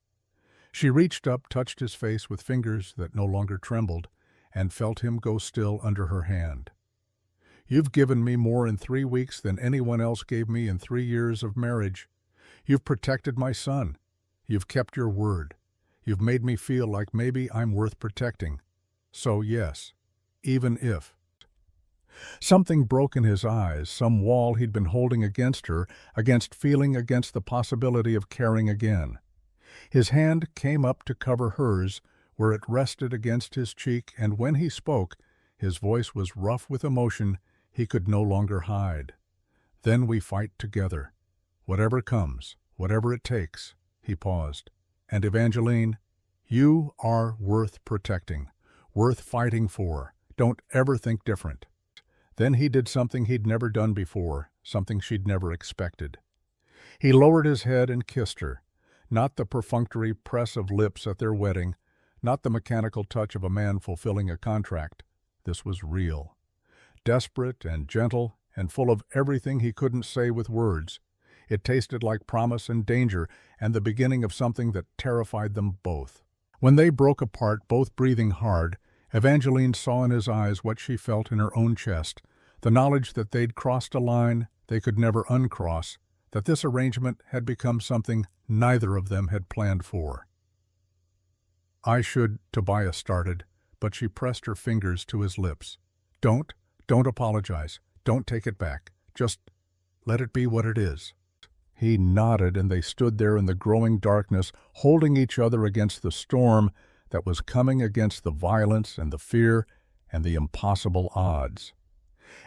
She reached up, touched his face with fingers that no longer trembled, and felt him go still under her hand. "You've given me more in 3 weeks than anyone else gave me in 3 years of marriage. You've protected my son. You've kept your word. You've made me feel like maybe I'm worth protecting. So yes, even if." Something broke in his eyes, some wall he'd been holding against her, against feeling, against the possibility of caring again. His hand came up to cover hers, where it rested against his cheek, and when he spoke, his voice was rough with emotion he could no longer hide. "Then we fight together. Whatever comes, whatever it takes." He paused. "And Evangeline, you are worth protecting, worth fighting for. Don't ever think different." Then he did something he'd never done before, something she'd never expected. He lowered his head and kissed her, not the perfunctory press of lips at their wedding, not the mechanical touch of a man fulfilling a contract. This was real, desperate and gentle and full of everything he couldn't say with words. It tasted like promise and danger and the beginning of something that terrified them both. When they broke apart, both breathing hard, Evangeline saw in his eyes what she felt in her own chest, the knowledge that they'd crossed a line they could never uncross, that this arrangement had become something neither of them had planned for. "I should," Tobias started, but she pressed her fingers to his lips. Don't apologize. Don't take it back. Just let it be what it is." He nodded, and they stood there in the growing darkness, holding each other against the storm that was coming, against the violence and the fear and the impossible odds.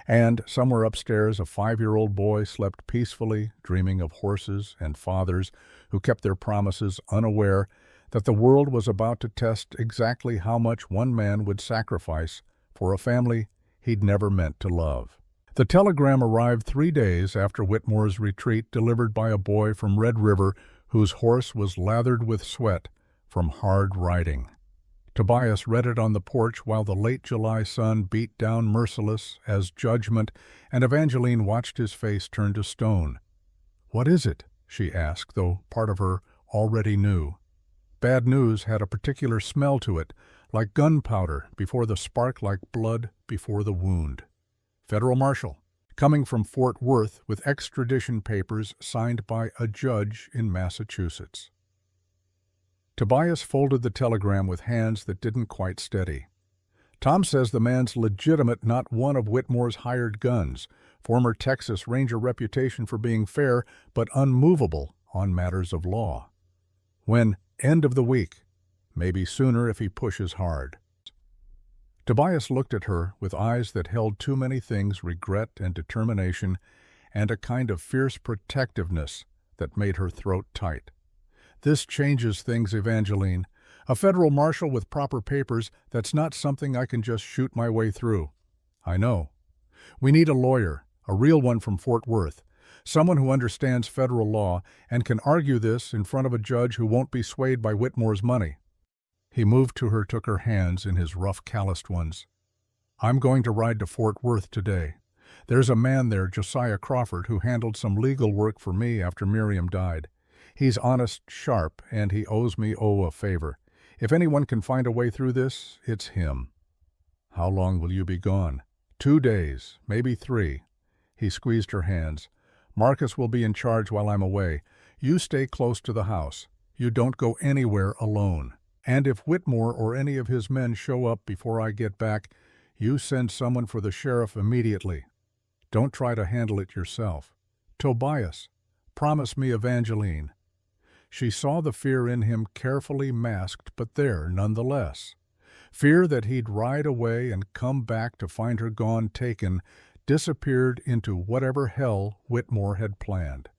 And somewhere upstairs, a 5-year-old boy slept peacefully, dreaming of horses and fathers who kept their promises, unaware that the world was about to test exactly how much one man would sacrifice for a family he'd never meant to love. The telegram arrived 3 days after Whitmore's retreat, delivered by a boy from Red River whose horse was lathered with sweat from hard riding. Tobias read it on the porch while the late July sun beat down merciless as judgment, and Evangeline watched his face turn to stone. "What is it?" she asked, though part of her already knew. Bad news had a particular smell to it, like gunpowder before the spark, like blood before the wound. "Federal Marshal, coming from Fort Worth with extradition papers signed by a judge in Massachusetts." Tobias folded the telegram with hands that didn't quite steady. "Tom says the man's legitimate, not one of Whitmore's hired guns. Former Texas Ranger reputation for being fair, but unmovable on matters of law. When end of the week, maybe sooner if he pushes hard." Tobias looked at her with eyes that held too many things, regret and determination, and a kind of fierce protectiveness that made her throat tight. "This changes things, Evangeline. A federal marshal with proper papers, that's not something I can just shoot my way through." "I know. We need a lawyer, a real one from Fort Worth, someone who understands federal law and can argue this in front of a judge who won't be swayed by Whitmore's money." He moved to her, took her hands in his rough, calloused ones. "I'm going to ride to Fort Worth today. There's a man there, Josiah Crawford, who handled some legal work for me after Miriam died. He's honest, sharp, and he owes me a favor. If anyone can find a way through this, it's him." "How long will you be gone?" 2 days, maybe 3. He squeezed her hands. "Marcus will be in charge while I'm away. You stay close to the house. You don't go anywhere alone. And if Whitmore or any of his men show up before I get back, you send someone for the sheriff immediately. Don't try to handle it yourself. Tobias, promise me Evangeline." She saw the fear in him, carefully masked, but there nonetheless. Fear that he'd ride away and come back to find her gone, taken, disappeared into whatever hell Whitmore had planned.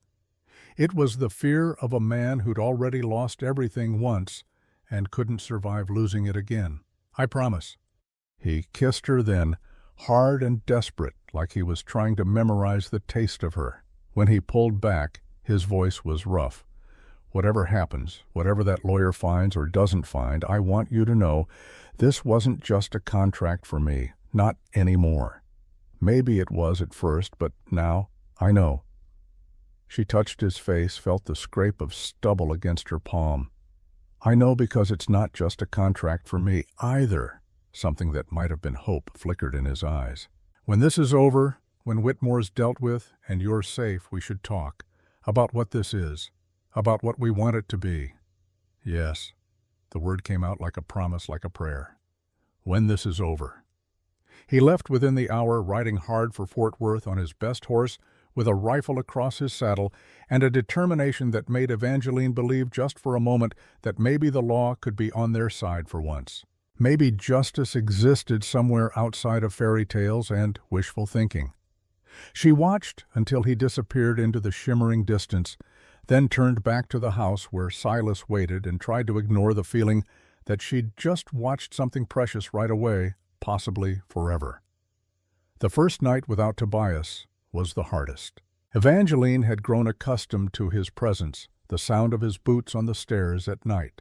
It was the fear of a man who'd already lost everything once and couldn't survive losing it again. "I promise." He kissed her then, hard and desperate, like he was trying to memorize the taste of her. When he pulled back, his voice was rough. "Whatever happens, whatever that lawyer finds or doesn't find, I want you to know this wasn't just a contract for me, not anymore. Maybe it was at first, but now I know." She touched his face, felt the scrape of stubble against her palm. "I know because it's not just a contract for me either." Something that might have been hope flickered in his eyes. "When this is over, when Whitmore's dealt with and you're safe, we should talk about what this is, about what we want it to be." "Yes." The word came out like a promise, like a prayer. "When this is over." He left within the hour, riding hard for Fort Worth on his best horse, with a rifle across his saddle, and a determination that made Evangeline believe just for a moment that maybe the law could be on their side for once. Maybe justice existed somewhere outside of fairy tales and wishful thinking. She watched until he disappeared into the shimmering distance, then turned back to the house where Silas waited and tried to ignore the feeling that she'd just watched something precious right away, possibly forever. The first night without Tobias was the hardest. Evangeline had grown accustomed to his presence, the sound of his boots on the stairs at night,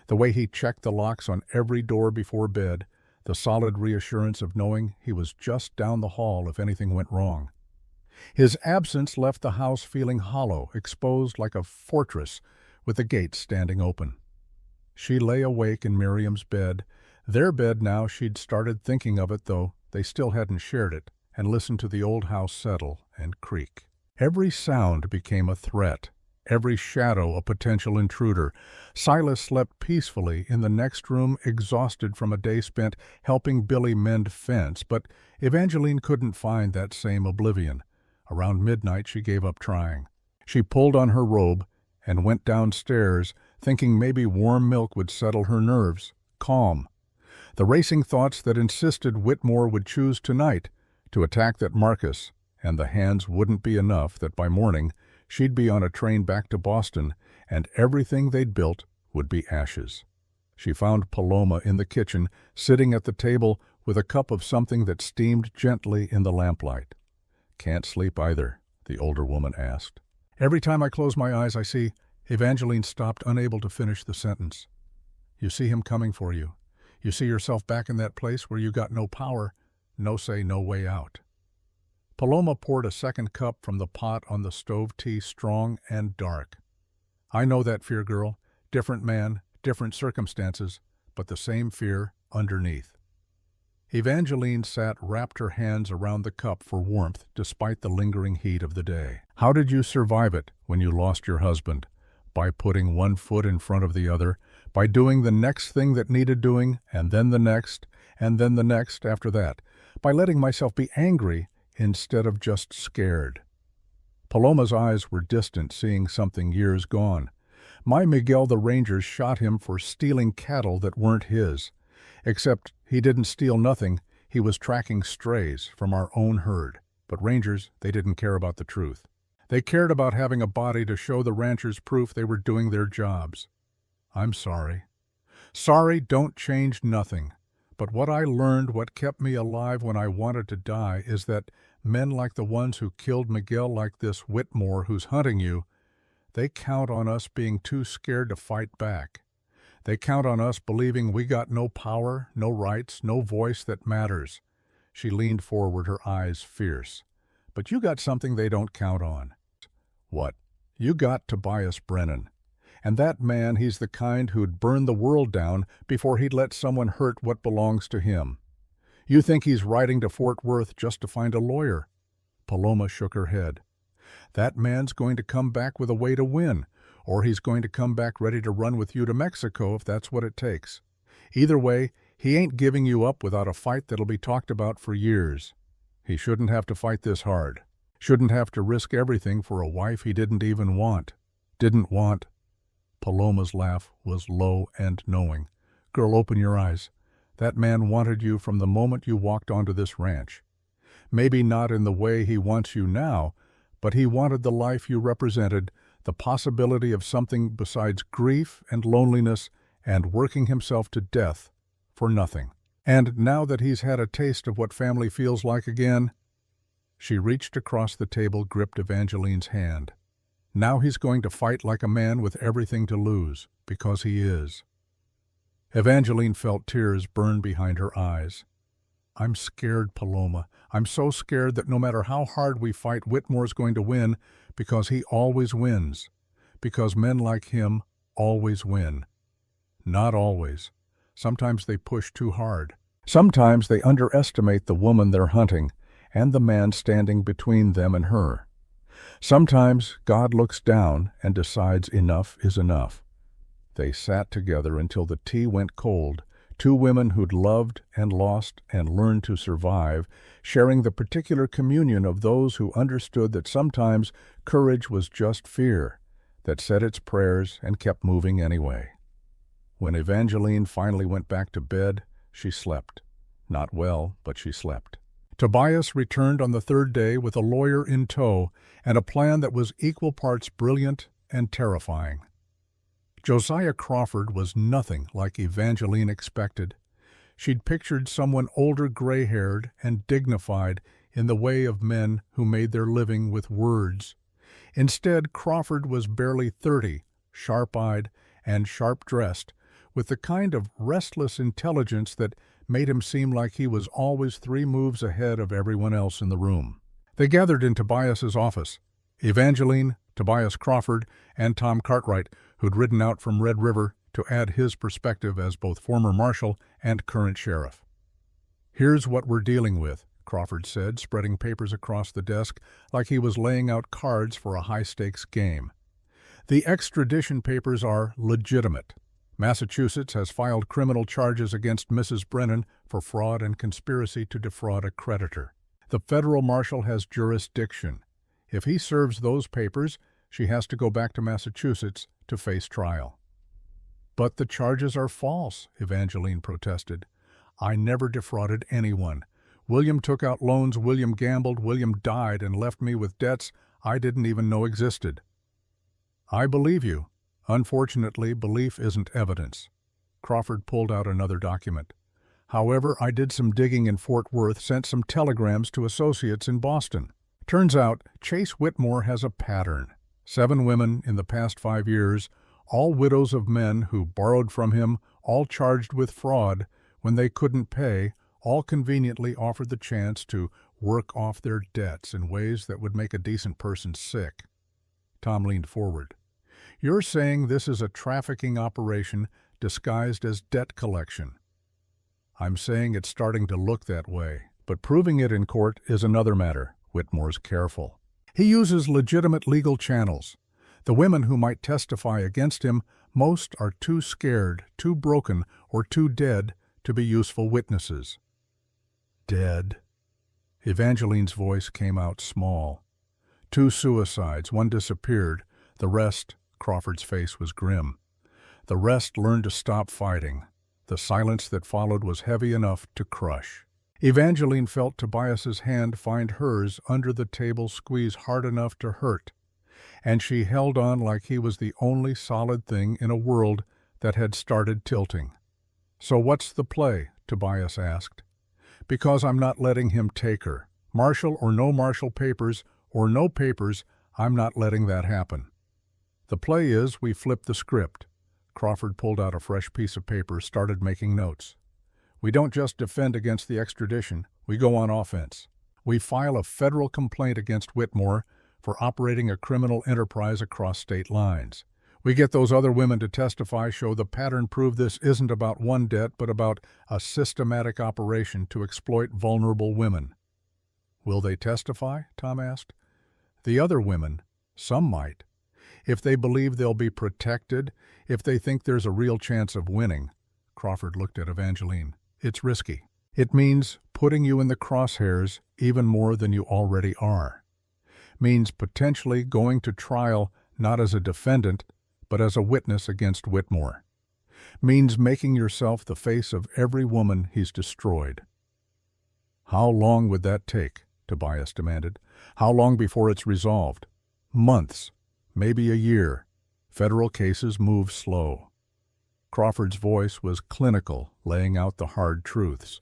the way he checked the locks on every door before bed, the solid reassurance of knowing he was just down the hall if anything went wrong. His absence left the house feeling hollow, exposed like a fortress with the gates standing open. She lay awake in Miriam's bed, their bed now. She'd started thinking of it, though they still hadn't shared it, and listened to the old house settle and creak. Every sound became a threat, every shadow a potential intruder. Silas slept peacefully in the next room, exhausted from a day spent helping Billy mend fence, but Evangeline couldn't find that same oblivion. Around midnight she gave up trying. She pulled on her robe and went downstairs, thinking maybe warm milk would settle her nerves, calm. The racing thoughts that insisted Whitmore would choose tonight to attack that Marcus, and the hands wouldn't be enough, that by morning she'd be on a train back to Boston, and everything they'd built would be ashes. She found Paloma in the kitchen, sitting at the table with a cup of something that steamed gently in the lamplight. "Can't sleep either?" the older woman asked. "Every time I close my eyes I see—" Evangeline stopped, unable to finish the sentence. "You see him coming for you. You see yourself back in that place where you got no power, no say, no way out." Paloma poured a second cup from the pot on the stove, tea strong and dark. "I know that fear, girl. Different man, different circumstances, but the same fear underneath." Evangeline sat, wrapped her hands around the cup for warmth despite the lingering heat of the day. "How did you survive it when you lost your husband? By putting one foot in front of the other, by doing the next thing that needed doing, and then the next, and then the next after that, by letting myself be angry instead of just scared." Paloma's eyes were distant, seeing something years gone. "My Miguel the Rangers shot him for stealing cattle that weren't his. Except he didn't steal nothing, he was tracking strays from our own herd. But Rangers, they didn't care about the truth. They cared about having a body to show the ranchers proof they were doing their jobs. I'm sorry. Sorry don't change nothing. But what I learned, what kept me alive when I wanted to die, is that men like the ones who killed Miguel, like this Whitmore who's hunting you, they count on us being too scared to fight back. They count on us believing we got no power, no rights, no voice that matters." She leaned forward, her eyes fierce. "But you got something they don't count on." "What?" "You got Tobias Brennan. And that man, he's the kind who'd burn the world down before he'd let someone hurt what belongs to him. You think he's riding to Fort Worth just to find a lawyer?" Paloma shook her head. "That man's going to come back with a way to win, or he's going to come back ready to run with you to Mexico if that's what it takes. Either way, he ain't giving you up without a fight that'll be talked about for years. He shouldn't have to fight this hard. Shouldn't have to risk everything for a wife he didn't even want. Didn't want. Paloma's laugh was low and knowing. Girl, open your eyes. That man wanted you from the moment you walked onto this ranch. Maybe not in the way he wants you now, but he wanted the life you represented, the possibility of something besides grief and loneliness and working himself to death for nothing. And now that he's had a taste of what family feels like again, she reached across the table, gripped Evangeline's hand. Now he's going to fight like a man with everything to lose, because he is. Evangeline felt tears burn behind her eyes. I'm scared, Paloma. I'm so scared that no matter how hard we fight, Whitmore's going to win, because he always wins. Because men like him always win. Not always. Sometimes they push too hard. Sometimes they underestimate the woman they're hunting and the man standing between them and her. Sometimes God looks down and decides enough is enough. They sat together until the tea went cold, two women who'd loved and lost and learned to survive, sharing the particular communion of those who understood that sometimes courage was just fear, that said its prayers and kept moving anyway. When Evangeline finally went back to bed, she slept. Not well, but she slept. Tobias returned on the third day with a lawyer in tow and a plan that was equal parts brilliant and terrifying. Josiah Crawford was nothing like Evangeline expected. She'd pictured someone older, gray-haired, and dignified in the way of men who made their living with words. Instead, Crawford was barely 30, sharp-eyed and sharp-dressed, with the kind of restless intelligence that made him seem like he was always 3 moves ahead of everyone else in the room. They gathered in Tobias's office. Evangeline, Tobias Crawford, and Tom Cartwright, who'd ridden out from Red River to add his perspective as both former marshal and current sheriff. Here's what we're dealing with, Crawford said, spreading papers across the desk like he was laying out cards for a high-stakes game. The extradition papers are legitimate. Massachusetts has filed criminal charges against Mrs. Brennan for fraud and conspiracy to defraud a creditor. The federal marshal has jurisdiction. If he serves those papers, she has to go back to Massachusetts to face trial. But the charges are false, Evangeline protested. I never defrauded anyone. William took out loans, William gambled, William died and left me with debts I didn't even know existed. I believe you. Unfortunately, belief isn't evidence. Crawford pulled out another document. However, I did some digging in Fort Worth, sent some telegrams to associates in Boston. Turns out, Chase Whitmore has a pattern. 7 women in the past 5 years, all widows of men who borrowed from him, all charged with fraud. When they couldn't pay, all conveniently offered the chance to work off their debts in ways that would make a decent person sick. Tom leaned forward. You're saying this is a trafficking operation disguised as debt collection. I'm saying it's starting to look that way, but proving it in court is another matter. Whitmore's careful. He uses legitimate legal channels. The women who might testify against him, most are too scared, too broken, or too dead to be useful witnesses. Dead. Evangeline's voice came out small. 2 suicides, 1 disappeared, the rest, Crawford's face was grim. The rest learned to stop fighting. The silence that followed was heavy enough to crush. Evangeline felt Tobias's hand find hers under the table, squeeze hard enough to hurt, and she held on like he was the only solid thing in a world that had started tilting. So what's the play? Tobias asked. Because I'm not letting him take her. Marshal or no marshal papers, or no papers, I'm not letting that happen. The play is we flip the script. Crawford pulled out a fresh piece of paper, started making notes. We don't just defend against the extradition, we go on offense. We file a federal complaint against Whitmore for operating a criminal enterprise across state lines. We get those other women to testify, show the pattern, prove this isn't about one debt, but about a systematic operation to exploit vulnerable women. Will they testify? Tom asked. The other women, some might. if they believe they'll be protected, if they think there's a real chance of winning. Crawford looked at Evangeline. It's risky. It means putting you in the crosshairs even more than you already are. Means potentially going to trial not as a defendant, but as a witness against Whitmore. Means making yourself the face of every woman he's destroyed. How long would that take? Tobias demanded. How long before it's resolved? Months, maybe a year. Federal cases move slow. Crawford's voice was clinical, laying out the hard truths.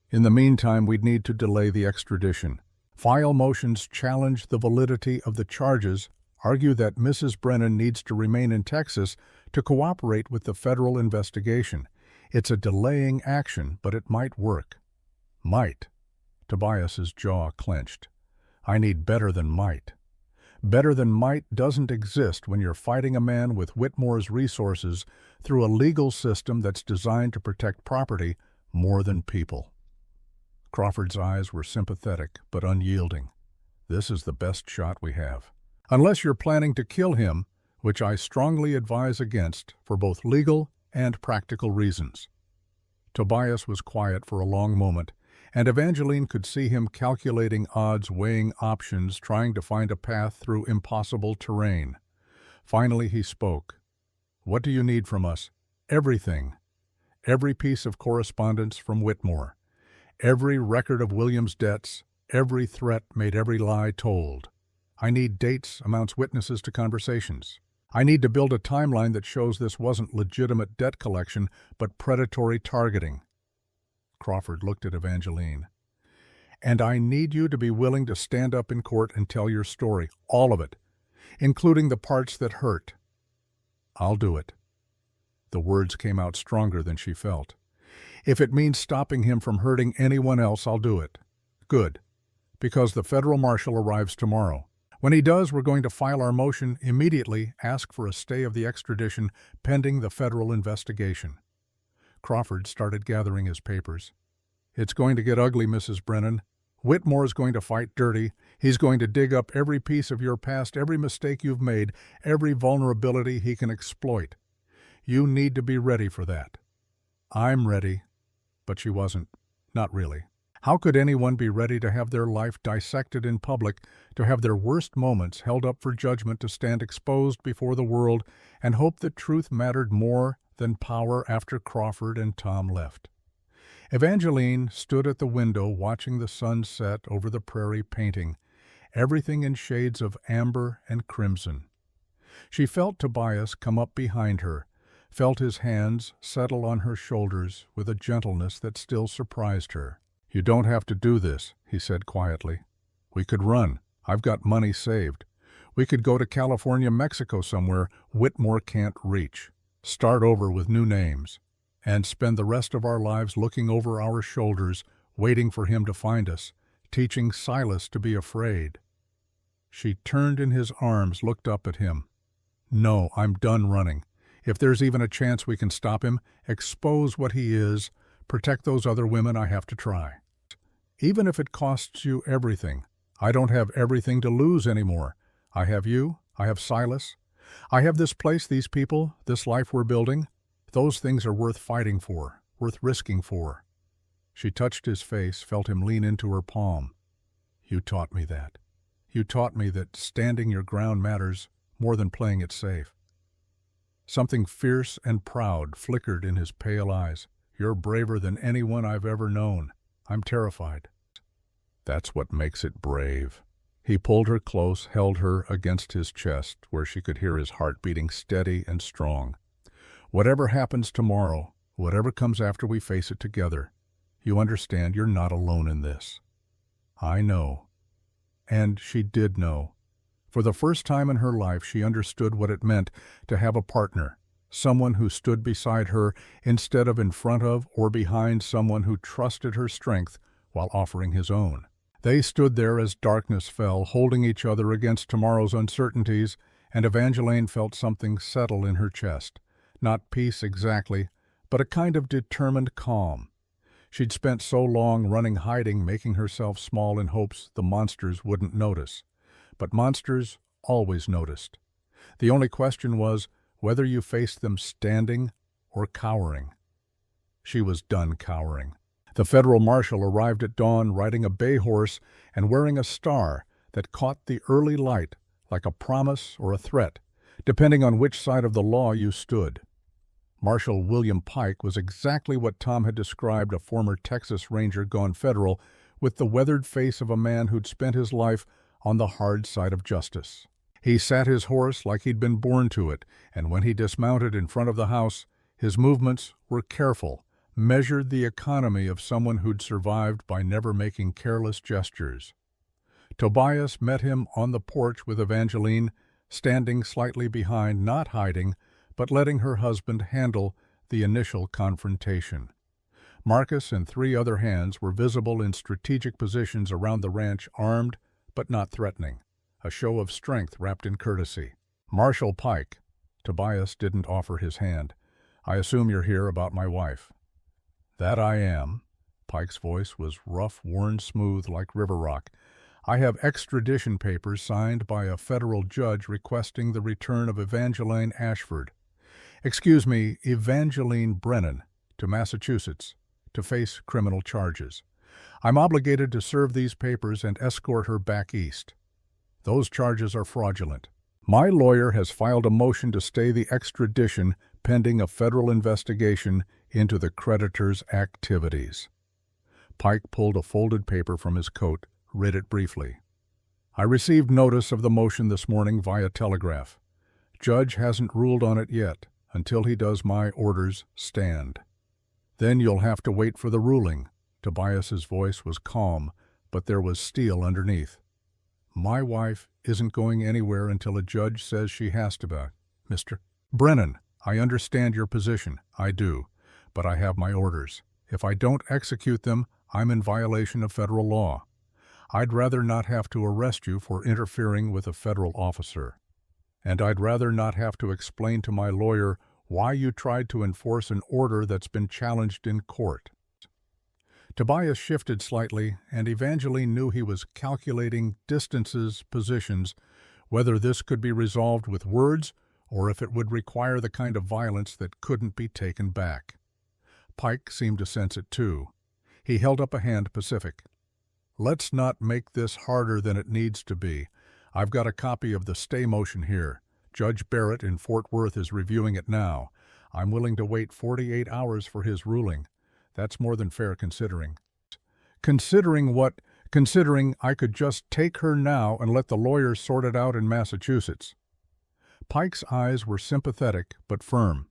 In the meantime, we'd need to delay the extradition. File motions challenge the validity of the charges, argue that Mrs. Brennan needs to remain in Texas to cooperate with the federal investigation. It's a delaying action, but it might work. Might. Tobias's jaw clenched. I need better than might. Better than might doesn't exist when you're fighting a man with Whitmore's resources through a legal system that's designed to protect property more than people. Crawford's eyes were sympathetic but unyielding. This is the best shot we have. Unless you're planning to kill him, which I strongly advise against for both legal and practical reasons. Tobias was quiet for a long moment, and Evangeline could see him calculating odds, weighing options, trying to find a path through impossible terrain. Finally he spoke. What do you need from us? Everything. Every piece of correspondence from Whitmore. Every record of William's debts, every threat made, every lie told. I need dates, amounts, witnesses to conversations. I need to build a timeline that shows this wasn't legitimate debt collection, but predatory targeting. Crawford looked at Evangeline. And I need you to be willing to stand up in court and tell your story, all of it, including the parts that hurt. I'll do it. The words came out stronger than she felt. If it means stopping him from hurting anyone else, I'll do it. Good. Because the federal marshal arrives tomorrow. When he does, we're going to file our motion immediately, ask for a stay of the extradition pending the federal investigation. Crawford started gathering his papers. It's going to get ugly, Mrs. Brennan. Whitmore's going to fight dirty. He's going to dig up every piece of your past, every mistake you've made, every vulnerability he can exploit. You need to be ready for that. I'm ready. But she wasn't. Not really. How could anyone be ready to have their life dissected in public, to have their worst moments held up for judgment, to stand exposed before the world and hope that truth mattered more than power after Crawford and Tom left? Evangeline stood at the window watching the sun set over the prairie, painting, everything in shades of amber and crimson. She felt Tobias come up behind her, felt his hands settle on her shoulders with a gentleness that still surprised her. You don't have to do this, he said quietly. We could run. I've got money saved. We could go to California, Mexico somewhere Whitmore can't reach. Start over with new names. And spend the rest of our lives looking over our shoulders, waiting for him to find us, teaching Silas to be afraid. She turned in his arms, looked up at him. No, I'm done running. If there's even a chance we can stop him, expose what he is, protect those other women, I have to try. Even if it costs you everything. I don't have everything to lose anymore. I have you. I have Silas. I have this place, these people, this life we're building. Those things are worth fighting for, worth risking for. She touched his face, felt him lean into her palm. You taught me that. You taught me that standing your ground matters more than playing it safe. Something fierce and proud flickered in his pale eyes. You're braver than anyone I've ever known. I'm terrified. That's what makes it brave. He pulled her close, held her against his chest, where she could hear his heart beating steady and strong. Whatever happens tomorrow, whatever comes after we face it together, you understand you're not alone in this. I know. And she did know. For the first time in her life, she understood what it meant to have a partner, someone who stood beside her instead of in front of or behind someone who trusted her strength while offering his own. They stood there as darkness fell, holding each other against tomorrow's uncertainties, and Evangeline felt something settle in her chest. Not peace exactly, but a kind of determined calm. She'd spent so long running, hiding, making herself small in hopes the monsters wouldn't notice. But monsters always noticed. The only question was whether you faced them standing or cowering. She was done cowering. The federal marshal arrived at dawn riding a bay horse and wearing a star that caught the early light like a promise or a threat, depending on which side of the law you stood. Marshal William Pike was exactly what Tom had described a former Texas Ranger gone federal, with the weathered face of a man who'd spent his life on the hard side of justice. He sat his horse like he'd been born to it, and when he dismounted in front of the house, his movements were careful, measured the economy of someone who'd survived by never making careless gestures. Tobias met him on the porch with Evangeline, standing slightly behind, not hiding, but letting her husband handle the initial confrontation. Marcus and 3 other hands were visible in strategic positions around the ranch, armed but not threatening, a show of strength wrapped in courtesy. Marshal Pike. Tobias didn't offer his hand. I assume you're here about my wife. That I am. Pike's voice was rough, worn smooth like river rock. I have extradition papers signed by a federal judge requesting the return of Evangeline Ashford. Excuse me, Evangeline Brennan, to Massachusetts, to face criminal charges. I'm obligated to serve these papers and escort her back east. Those charges are fraudulent. My lawyer has filed a motion to stay the extradition pending a federal investigation into the creditor's activities. Pike pulled a folded paper from his coat, read it briefly. I received notice of the motion this morning via telegraph. Judge hasn't ruled on it yet. Until he does, my orders stand. Then you'll have to wait for the ruling. Tobias's voice was calm, but there was steel underneath. My wife isn't going anywhere until a judge says she has to be. Mr. Brennan, I understand your position. I do. But I have my orders. If I don't execute them, I'm in violation of federal law. I'd rather not have to arrest you for interfering with a federal officer. And I'd rather not have to explain to my lawyer why you tried to enforce an order that's been challenged in court. Tobias shifted slightly, and Evangeline knew he was calculating distances, positions, whether this could be resolved with words or if it would require the kind of violence that couldn't be taken back. Pike seemed to sense it too. He held up a hand, pacific. Let's not make this harder than it needs to be. I've got a copy of the stay motion here. Judge Barrett in Fort Worth is reviewing it now. I'm willing to wait 48 hours for his ruling. That's more than fair considering. Considering what? Considering I could just take her now and let the lawyers sort it out in Massachusetts. Pike's eyes were sympathetic but firm.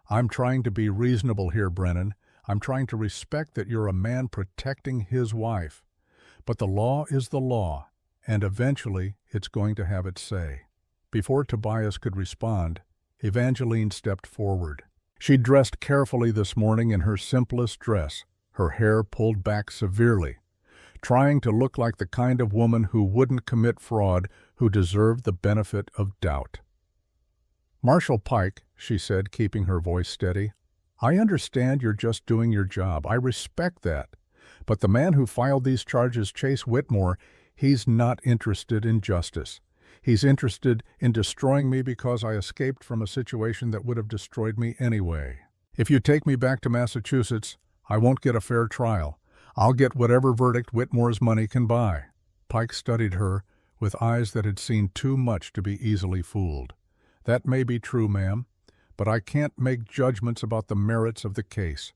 I'm trying to be reasonable here, Brennan. I'm trying to respect that you're a man protecting his wife. But the law is the law, and eventually it's going to have its say. Before Tobias could respond, Evangeline stepped forward. She dressed carefully this morning in her simplest dress, her hair pulled back severely, trying to look like the kind of woman who wouldn't commit fraud, who deserved the benefit of doubt. Marshal Pike, she said, keeping her voice steady, I understand you're just doing your job. I respect that. But the man who filed these charges, Chase Whitmore, he's not interested in justice. He's interested in destroying me because I escaped from a situation that would have destroyed me anyway. If you take me back to Massachusetts, I won't get a fair trial. I'll get whatever verdict Whitmore's money can buy. Pike studied her with eyes that had seen too much to be easily fooled. That may be true, ma'am, but I can't make judgments about the merits of the case.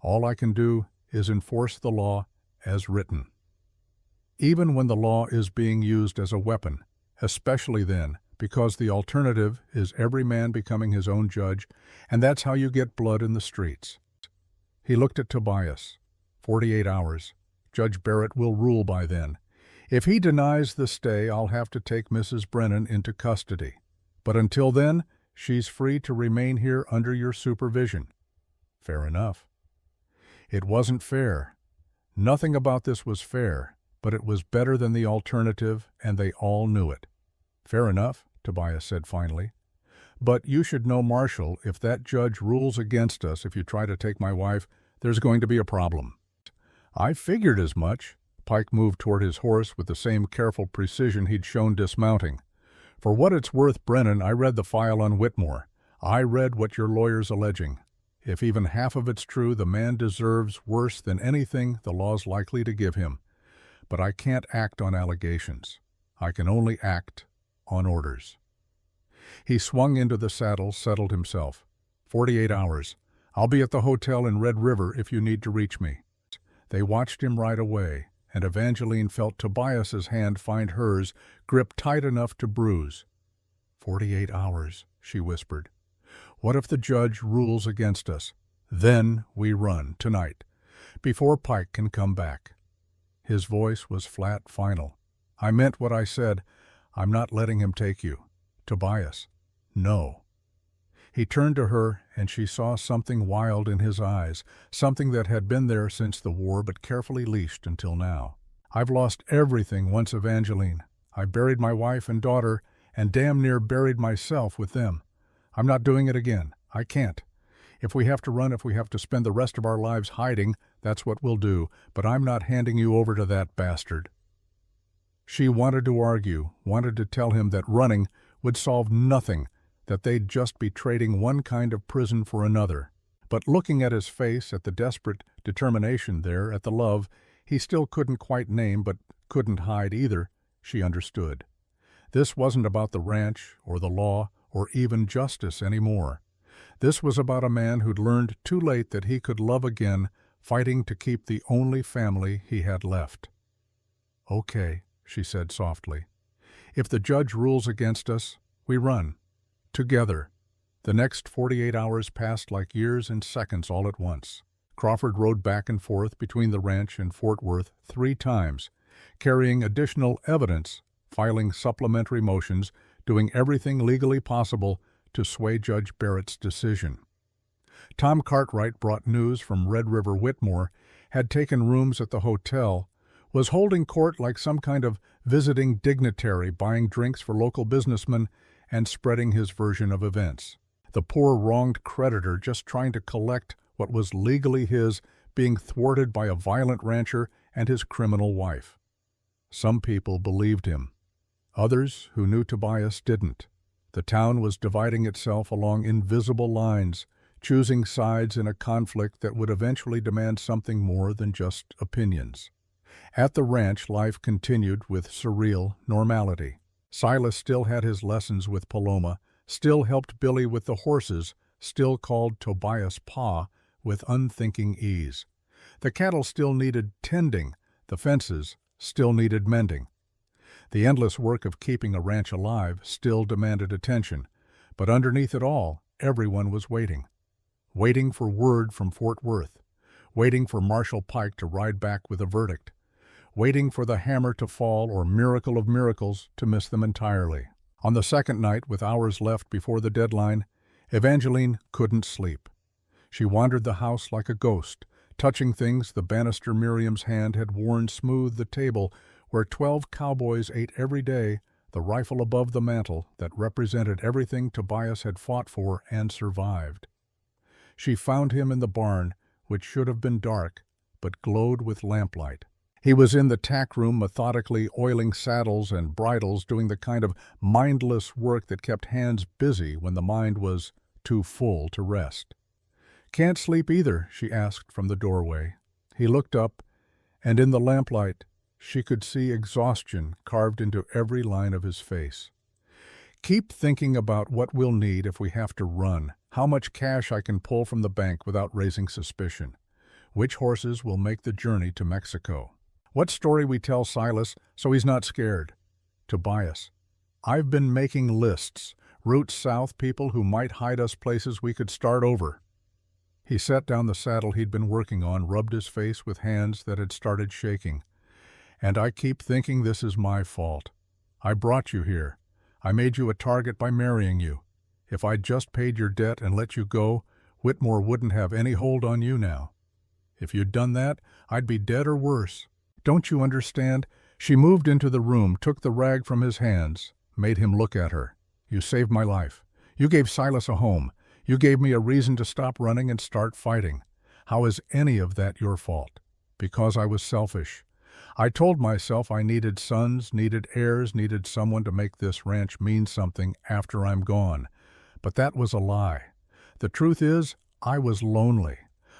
All I can do is enforce the law as written. Even when the law is being used as a weapon, especially then, because the alternative is every man becoming his own judge, and that's how you get blood in the streets. He looked at Tobias. 48 hours. Judge Barrett will rule by then. If he denies the stay, I'll have to take Mrs. Brennan into custody. But until then, she's free to remain here under your supervision. Fair enough. It wasn't fair. Nothing about this was fair, but it was better than the alternative, and they all knew it. Fair enough, Tobias said finally. But you should know, Marshal, if that judge rules against us if you try to take my wife, there's going to be a problem. I figured as much. Pike moved toward his horse with the same careful precision he'd shown dismounting. For what it's worth, Brennan, I read the file on Whitmore. I read what your lawyer's alleging. If even half of it's true, the man deserves worse than anything the law's likely to give him. But I can't act on allegations. I can only act on orders. He swung into the saddle, settled himself. 48 hours. I'll be at the hotel in Red River if you need to reach me. They watched him ride away, and Evangeline felt Tobias's hand find hers, gripped tight enough to bruise. 48 hours, she whispered. What if the judge rules against us? Then we run, tonight, before Pike can come back. His voice was flat, final. I meant what I said. I'm not letting him take you. Tobias, no. He turned to her, and she saw something wild in his eyes, something that had been there since the war but carefully leashed until now. I've lost everything once, Evangeline. I buried my wife and daughter, and damn near buried myself with them. I'm not doing it again. I can't. If we have to run, if we have to spend the rest of our lives hiding, that's what we'll do, but I'm not handing you over to that bastard. She wanted to argue, wanted to tell him that running would solve nothing, that they'd just be trading one kind of prison for another. But looking at his face, at the desperate determination there, at the love he still couldn't quite name but couldn't hide either, she understood. This wasn't about the ranch or the law or even justice anymore. This was about a man who'd learned too late that he could love again, fighting to keep the only family he had left. Okay, she said softly. If the judge rules against us, we run. Together. The next 48 hours passed like years and seconds all at once. Crawford rode back and forth between the ranch and Fort Worth 3 times, carrying additional evidence, filing supplementary motions, doing everything legally possible to sway Judge Barrett's decision. Tom Cartwright brought news from Red River. Whitmore had taken rooms at the hotel, was holding court like some kind of visiting dignitary, buying drinks for local businessmen and spreading his version of events. The poor wronged creditor just trying to collect what was legally his, being thwarted by a violent rancher and his criminal wife. Some people believed him. Others, who knew Tobias, didn't. The town was dividing itself along invisible lines, choosing sides in a conflict that would eventually demand something more than just opinions. At the ranch, life continued with surreal normality. Silas still had his lessons with Paloma, still helped Billy with the horses, still called Tobias Pa with unthinking ease. The cattle still needed tending, the fences still needed mending. The endless work of keeping a ranch alive still demanded attention, but underneath it all, everyone was waiting. Waiting for word from Fort Worth, waiting for Marshal Pike to ride back with a verdict, waiting for the hammer to fall or miracle of miracles to miss them entirely. On the second night, with hours left before the deadline, Evangeline couldn't sleep. She wandered the house like a ghost, touching things the banister Miriam's hand had worn smooth the table where 12 cowboys ate every day, the rifle above the mantel that represented everything Tobias had fought for and survived. She found him in the barn, which should have been dark, but glowed with lamplight. He was in the tack room methodically oiling saddles and bridles, doing the kind of mindless work that kept hands busy when the mind was too full to rest. "Can't sleep either?" she asked from the doorway. He looked up, and in the lamplight she could see exhaustion carved into every line of his face. "Keep thinking about what we'll need if we have to run, how much cash I can pull from the bank without raising suspicion, which horses will make the journey to Mexico, what story we tell Silas so he's not scared. Tobias, I've been making lists, routes south, people who might hide us, places we could start over." He set down the saddle he'd been working on, rubbed his face with hands that had started shaking. "And I keep thinking this is my fault. I brought you here. I made you a target by marrying you. If I'd just paid your debt and let you go, Whitmore wouldn't have any hold on you now. If you'd done that, I'd be dead or worse. Don't you understand?" She moved into the room, took the rag from his hands, made him look at her. "You saved my life. You gave Silas a home. You gave me a reason to stop running and start fighting. How is any of that your fault? Because I was selfish. I told myself I needed sons, needed heirs, needed someone to make this ranch mean something after I'm gone. But that was a lie. The truth is, I was lonely.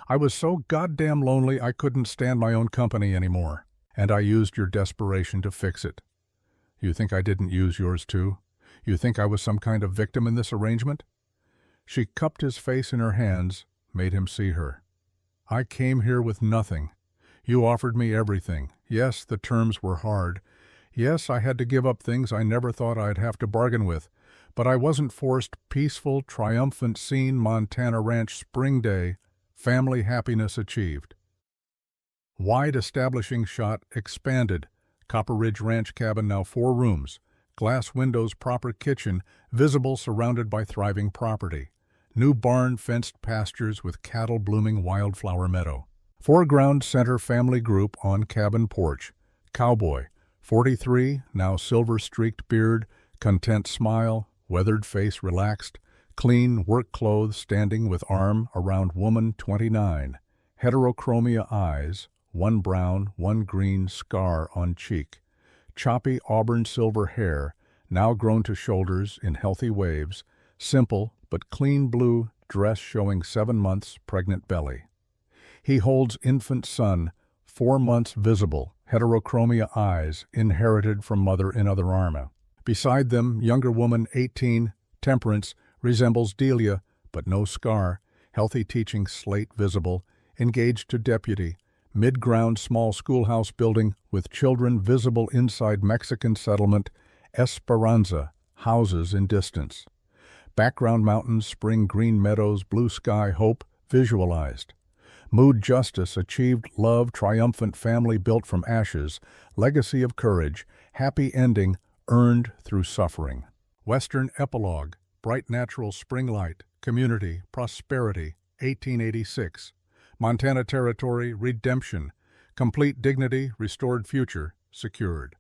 I was so goddamn lonely I couldn't stand my own company anymore. And I used your desperation to fix it. You think I didn't use yours too? You think I was some kind of victim in this arrangement? She cupped his face in her hands, made him see her. I came here with nothing. You offered me everything. Yes, the terms were hard. Yes, I had to give up things I never thought I'd have to bargain with. But I wasn't forced. Peaceful, triumphant scene, Montana Ranch, spring day, family happiness achieved. Wide establishing shot, expanded. Copper Ridge Ranch cabin, now 4 rooms. Glass windows, proper kitchen, visible, surrounded by thriving property. New barn, fenced pastures with cattle, blooming wildflower meadow. Foreground center family group on cabin porch. Cowboy, 43, now silver-streaked beard, content smile, weathered face relaxed, clean work clothes standing with arm around woman, 29. Heterochromia eyes, one brown, one green scar on cheek. Choppy auburn silver hair, now grown to shoulders in healthy waves. Simple but clean blue dress showing 7 months pregnant belly. He holds infant son, 4 months visible, heterochromia eyes, inherited from mother in other arm. Beside them, younger woman, 18, temperance, resembles Delia, but no scar, healthy teaching slate visible, engaged to deputy, mid-ground small schoolhouse building with children visible inside Mexican settlement, Esperanza, houses in distance. Background mountains, spring green meadows, blue sky, hope, visualized. Mood justice, achieved love, triumphant family built from ashes, legacy of courage, happy ending, earned through suffering. Western epilogue, bright natural spring light, community, prosperity, 1886. Montana Territory, redemption, complete dignity, restored future, secured.